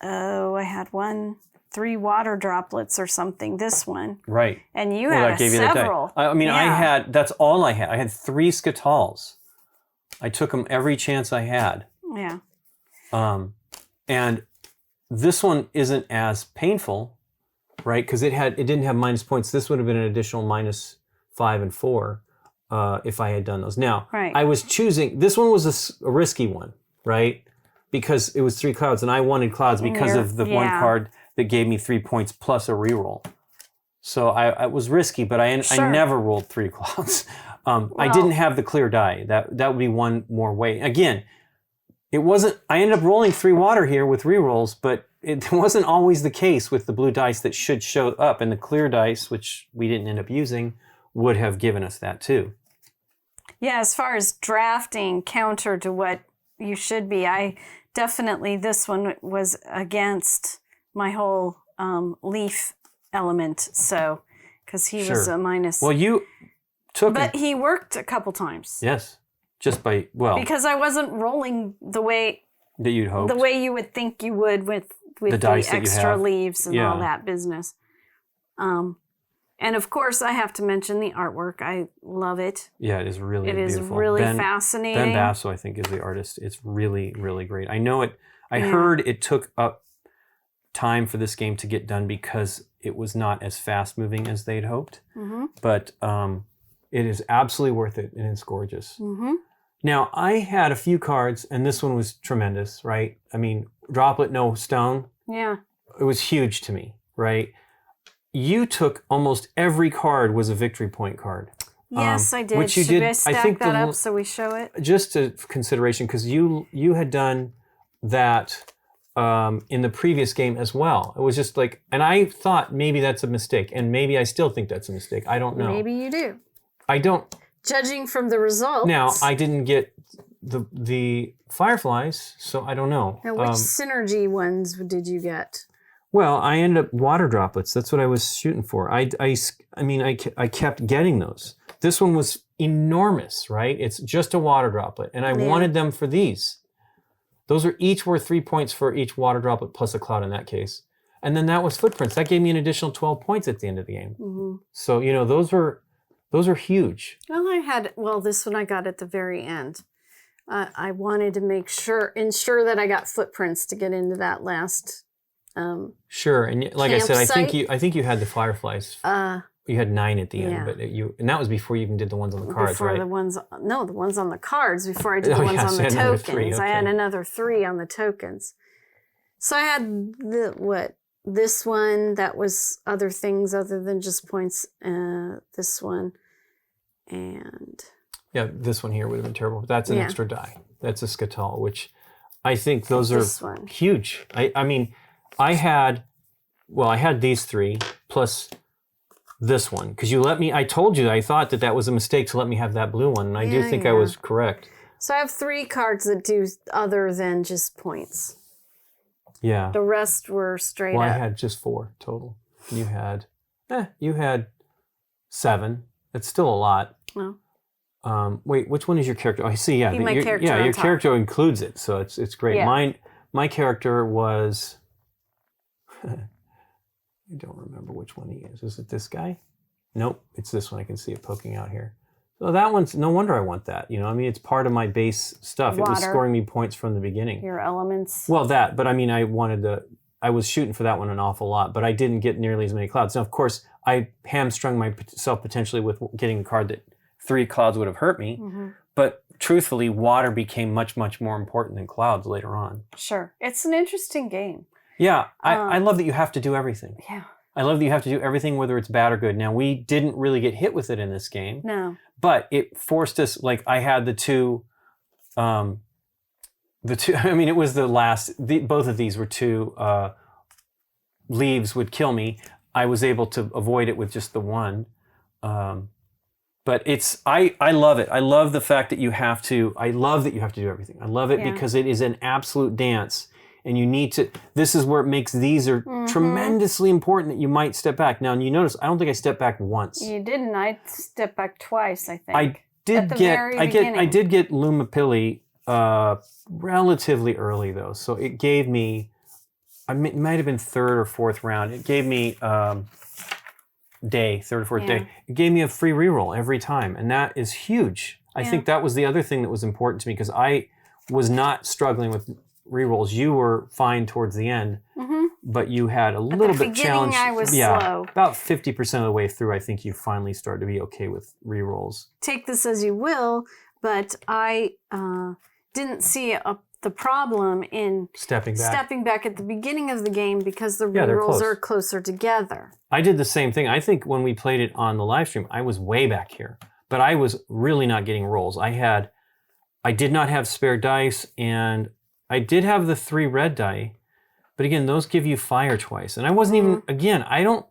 Oh, I had 3 water droplets or something. This one. Right. And you had several. I mean, that's all I had. I had 3 Skatals. I took them every chance I had. Yeah. And this one isn't as painful, right? Because it didn't have minus points. This would have been an additional -5 and 4 if I had done those. Now, I was choosing. This one was a risky one, right? Because it was 3 clouds, and I wanted clouds because of the one card that gave me 3 points plus a reroll. So I was risky, but I never rolled 3 clouds. I didn't have the clear die. That would be one more way. Again. It wasn't. I ended up rolling 3 water here with rerolls, but it wasn't always the case with the blue dice that should show up, and the clear dice, which we didn't end up using, would have given us that too. Yeah, as far as drafting counter to what you should be, this one was against my whole leaf element. So, because he was Sure. a minus. Well, you took But he worked a couple times. yes, just by Because I wasn't rolling the way that you'd hoped. you would think you would with The the, dice that you extra have. leaves and Yeah. all that business. And of course, I have to mention the artwork. I love it. Yeah, it is really It is beautiful. really Ben fascinating. Basso, I think, is the artist. It's really, really great. I know it. I Yeah. heard it took up time for this game to get done because it was not as fast moving as they'd hoped. Mm-hmm. But it is absolutely worth it, and it's gorgeous. Mm-hmm. Now, I had a few cards, and this one was tremendous, right? I mean, droplet, no stone. Yeah. It was huge to me, right? You took almost every card was a victory point card. Yes, I did. Which you Should did. I I stack think that up so we show it? Just a consideration, because you had done that in the previous game as well. It was just like, and I thought maybe that's a mistake, and maybe I still think that's a mistake. I don't know. Maybe you do. I don't. Judging from the results. Now, I didn't get the fireflies, so I don't know. Now, which synergy ones did you get? Well, I ended up water droplets. That's what I was shooting for. I kept getting those. This one was enormous, right? It's just a water droplet, and I wanted them for these. Those are each worth 3 points for each water droplet plus a cloud in that case. And then that was footprints. That gave me an additional 12 points at the end of the game. Mm-hmm. So, those are huge. Well, this one I got at the very end. I wanted to ensure that I got footprints to get into that last. Sure, and like I said, I campsite. think you had the fireflies. You had 9 at the end, but and that was before you even did the ones on the cards, before right? the ones on the cards. Before I did the ones on the tokens, I had another 3 on the tokens. So I had this one that was other things other than just points. This one, and yeah, this one here would have been terrible. But that's an extra die. That's a Scatal, which I think those are huge. I mean, I had these 3 plus this one because you let me. I told you I thought that was a mistake to let me have that blue one, and I do think I was correct. So I have 3 cards that do other than just points. Yeah. The rest were straight Well, up. I had just 4 total. You had 7. That's still a lot. Oh. Wait, which one is your character? Oh, I see. Yeah, My character. Yeah, on your top. character includes it, so it's great. Yeah. My character was. I don't remember which one he is. Is it this guy? Nope, it's this one. I can see it poking out here. So that one's no wonder I want that. I mean, it's part of my base stuff. It was Water. scoring me points from the beginning. Your elements. Well, but I mean, I was shooting for that one an awful lot, but I didn't get nearly as many clouds. Now, of course, I hamstrung myself potentially with getting a card that 3 clouds would have hurt me. Mm-hmm. But truthfully, water became much, much more important than clouds later on. Sure. It's an interesting game. Yeah, I love that you have to do everything. Yeah. I love that you have to do everything, whether it's bad or good. Now, we didn't really get hit with it in this game. No. But it forced us, like I had the two, I mean, it was the last, both of these were 2 leaves would kill me. I was able to avoid it with just the one. But I love it. I love the fact that you have to do everything. I love it because it is an absolute dance. And you need to, this is where it makes these are tremendously important that you might step back. Now, and you notice, I don't think I stepped back once. You didn't. I stepped back twice, I think. I did get Luma Pili relatively early though. So it gave me, it might have been 3rd or 4th round. It gave me 3rd or 4th day. It gave me a free reroll every time. And that is huge. I think that was the other thing that was important to me because I was not struggling with rerolls. You were fine towards the end, but you had a little bit challenge. I was slow. About 50% of the way through, I think you finally started to be okay with rerolls. Take this as you will, but I didn't see the problem in stepping back at the beginning of the game because the rerolls are closer together. I did the same thing. I think when we played it on the live stream, I was way back here, but I was really not getting rolls. I did not have spare dice, and I did have the 3 red die, but again, those give you fire twice. And I wasn't even, again, I don't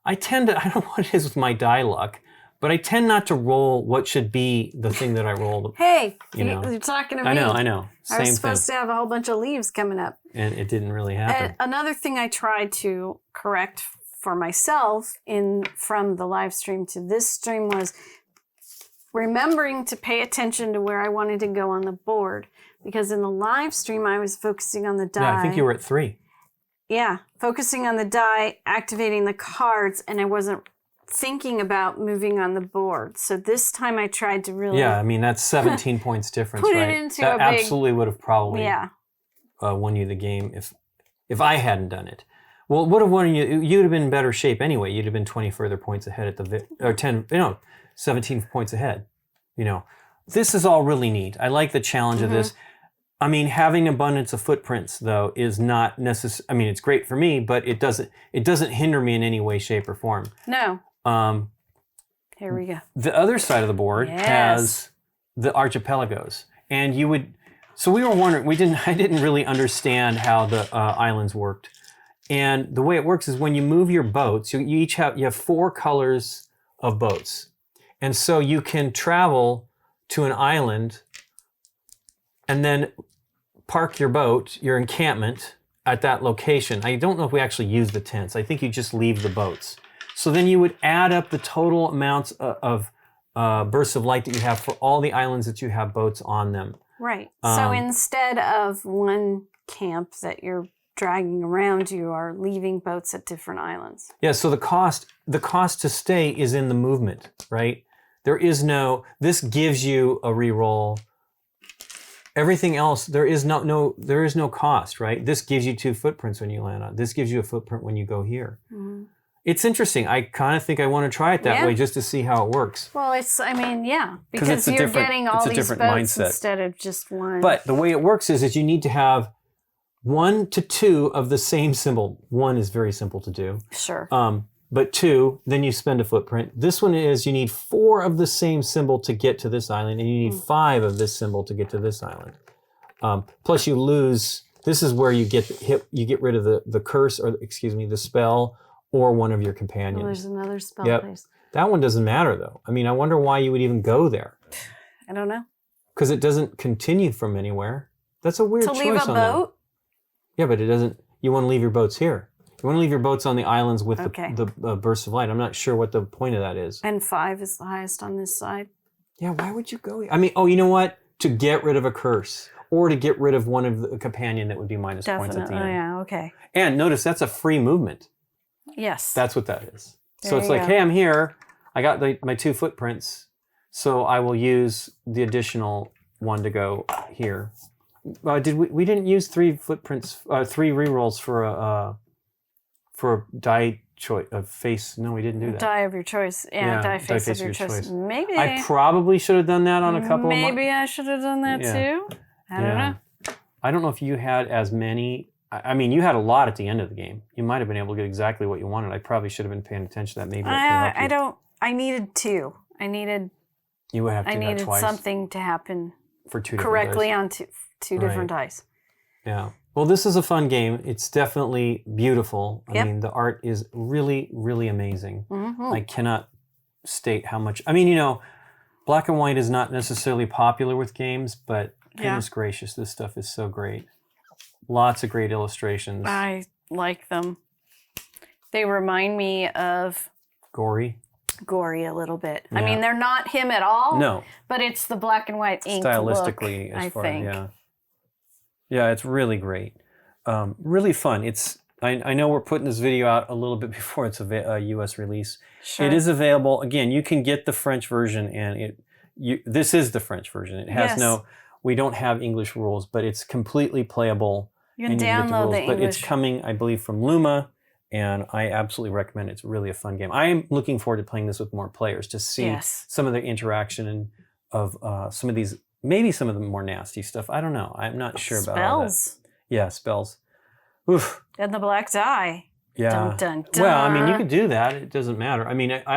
know what it is with my die luck, But I tend not to roll what should be the thing that I rolled. Hey, you know. you're talking to me. I know. I was Same supposed to have a whole bunch of leaves coming up. And it didn't really happen. And another thing I tried to correct for myself from the live stream to this stream was remembering to pay attention to where I wanted to go on the board. Because in the live stream, I was focusing on the die. Yeah, I think you were at 3. Yeah, focusing on the die, activating the cards, and I wasn't thinking about moving on the board. So this time I tried to really... Yeah, I mean, that's 17 points difference, put right? it into that a big... absolutely would have probably won you the game if I hadn't done it. Well, it would have won you. You'd have been in better shape anyway. You'd have been 20 further points ahead at the... Or 17 points ahead. You know, this is all really neat. I like the challenge of this. I mean, having abundance of footprints, though, is not necessary. I mean, it's great for me, but it doesn't hinder me in any way, shape, or form. No. Here we go. The other side of the board has the archipelagos, and you would. So we were wondering. I didn't really understand how the islands worked, and the way it works is when you move your boats, you have 4 colors of boats, and so you can travel to an island, and then park your boat, your encampment, at that location. I don't know if we actually use the tents. I think you just leave the boats. So then you would add up the total amounts of bursts of light that you have for all the islands that you have boats on them. Right. So instead of one camp that you're dragging around, you are leaving boats at different islands. Yeah, so the cost to stay is in the movement, right? This gives you a reroll. Everything else, there is no cost, right? This gives you 2 footprints when you land on. This gives you a footprint when you go here. Mm-hmm. It's interesting. I kind of think I want to try it that way just to see how it works. Well, because you're getting all these boats mindset. Instead of just one. But the way it works is you need to have 1 to 2 of the same symbol. 1 is very simple to do. Sure. But 2, then you spend a footprint. This one is you need 4 of the same symbol to get to this island, and you need 5 of this symbol to get to this island. Plus you lose. This is where you get rid of the curse, or the spell, or one of your companions. Oh, there's another spell place. That one doesn't matter, though. I mean, I wonder why you would even go there. I don't know. Because it doesn't continue from anywhere. That's a weird choice on that. To leave a boat? Yeah, but it doesn't. You want to leave your boats here. You want to leave your boats on the islands with the bursts of light. I'm not sure what the point of that is. And 5 is the highest on this side. Yeah, why would you go? I mean, you know what? To get rid of a curse. Or to get rid of one of the companion that would be minus points at the end. Oh, yeah, okay. And notice that's a free movement. Yes. That's what that is. So it's like, hey, I'm here. I got my 2 footprints. So I will use the additional 1 to go here. We didn't use 3 footprints, 3 rerolls for a die choice face. No, we didn't do that. Die of your choice. Yeah, die face of your choice. Maybe I probably should have done that on a couple of Maybe I should have done that too. I don't know. I don't know if you had as many. I mean, you had a lot at the end of the game. You might have been able to get exactly what you wanted. I probably should have been paying attention to that. Maybe I don't. I needed 2. You would have to. I needed twice something to happen for 2 correctly dice. on two different dice. Yeah. Well, this is a fun game. It's definitely beautiful. I mean, the art is really, really amazing. Mm-hmm. I cannot state how much. I mean, black and white is not necessarily popular with games, but goodness gracious, this stuff is so great. Lots of great illustrations. I like them. They remind me of Gory a little bit. Yeah. I mean, they're not him at all. No. But it's the black and white ink stylistically, look, as far, I think. Yeah, it's really great. Really fun. I know we're putting this video out a little bit before it's a U.S. release. Sure. It is available. Again, you can get the French version, and this is the French version. It has we don't have English rules, but it's completely playable. You can download the English. But it's coming, I believe, from Luma, and I absolutely recommend it. It's really a fun game. I am looking forward to playing this with more players to see some of the interaction of some of these, maybe some of the more nasty stuff. I don't know. I'm not sure about all that. Spells. Yeah, spells. Oof. And the black die. Yeah. Dun, dun, dun. Well, I mean, you could do that. It doesn't matter. I mean, I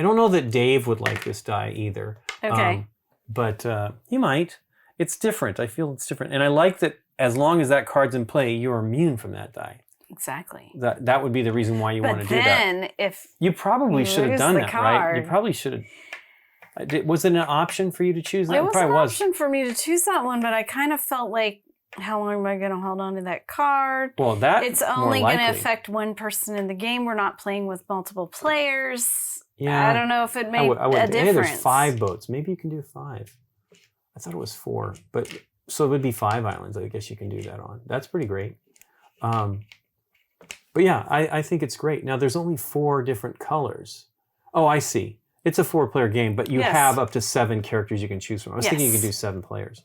don't know that Dave would like this die either. Okay. But he might. It's different. I feel it's different. And I like that as long as that card's in play, you're immune from that die. Exactly. That would be the reason why you want to do that. But then if you probably should have done that, right? You probably should have. Was it an option for you to choose that? It was an option for me to choose that one, but I kind of felt like, how long am I going to hold on to that card? Well, it's only going to affect one person in the game. We're not playing with multiple players. Yeah. I don't know if it made a difference. Hey, there's 5 boats. Maybe you can do 5. I thought it was 4, but so it would be 5 islands. I guess you can do that on. That's pretty great. But yeah, I think it's great. Now there's only 4 different colors. Oh, I see. It's a 4-player game, but you have up to 7 characters you can choose from. I was thinking you could do 7 players.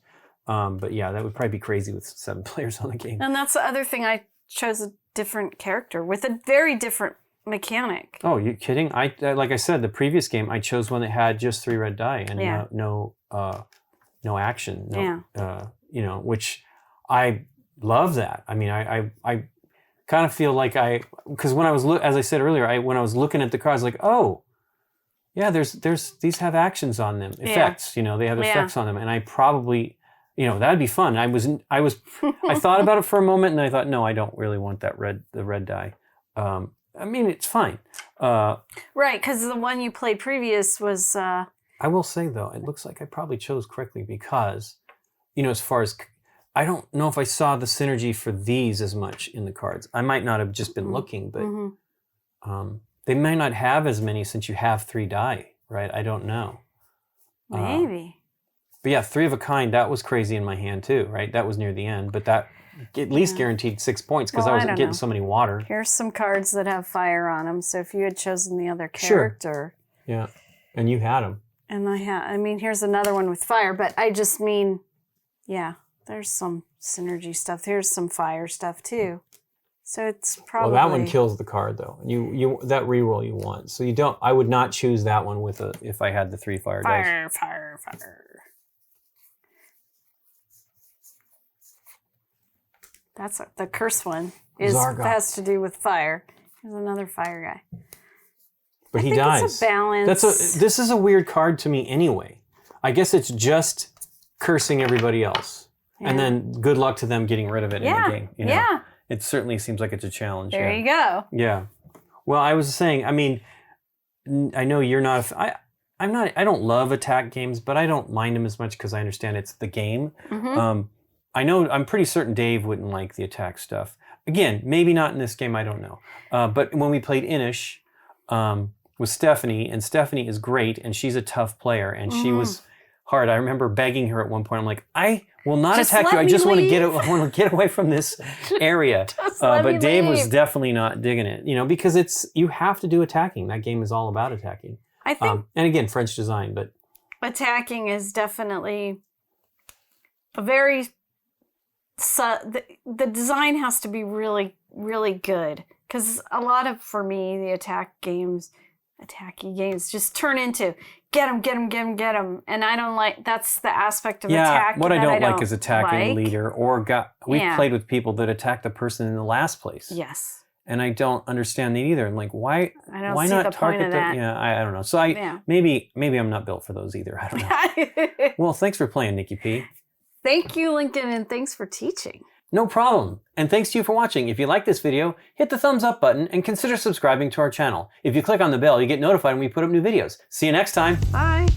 But yeah, that would probably be crazy with 7 players on the game. And that's the other thing. I chose a different character with a very different mechanic. Oh, you kidding? Like I said, the previous game, I chose one that had just 3 red die and no action. Which I love that. I mean, I kind of feel like because when I was as I said earlier, when I was looking at the cards, like, oh, yeah, there's these have actions on them, effects. They have effects on them, and I probably. That'd be fun. I thought about it for a moment and I thought, no, I don't really want the red die. I mean, it's fine. Right, because the one you played previous was... I will say, though, it looks like I probably chose correctly because, as far as... I don't know if I saw the synergy for these as much in the cards. I might not have just been looking, but they might not have as many since you have 3 die, right? I don't know. Maybe. But yeah, 3 of a kind, that was crazy in my hand too, right? That was near the end, but that at least guaranteed 6 points because I wasn't getting so many water. Here's some cards that have fire on them, so if you had chosen the other character. Sure. Yeah, and you had them. And here's another one with fire, but I just mean, there's some synergy stuff. Here's some fire stuff too. So it's probably... Well, that one kills the card though. You that reroll you want. So you don't... I would not choose that one if I had the 3 fire dice. Fire. That's the curse one. Has to do with fire. There's another fire guy. But he dies. It's a balance. This is a weird card to me anyway. I guess it's just cursing everybody else. Yeah. And then good luck to them getting rid of it in the game. Yeah. It certainly seems like it's a challenge. There you go. Yeah. Well, I was saying, I mean, I know you're not... I don't love attack games, but I don't mind them as much because I understand it's the game. I'm pretty certain Dave wouldn't like the attack stuff. Again, maybe not in this game, I don't know. But when we played Inish with Stephanie, and Stephanie is great, and she's a tough player, and she was hard. I remember begging her at one point, I'm like, I will not attack you, I just want to get away from this area. But Dave was definitely not digging it, because you have to do attacking. That game is all about attacking. I think... and again, French design, but... Attacking is definitely a very... So the design has to be really, really good because a lot of, for me, the attacky games just turn into get them, and I don't like. That's the aspect of attacking. What I don't like is attacking the leader we've played with people that attack the person in the last place. Yes. And I don't understand that either. I'm like, why see not the target point of that. Yeah, I don't know. So maybe I'm not built for those either. I don't know. Well, thanks for playing, Nikki P. Thank you, Lincoln, and thanks for teaching. No problem. And thanks to you for watching. If you like this video, hit the thumbs up button and consider subscribing to our channel. If you click on the bell, you get notified when we put up new videos. See you next time. Bye.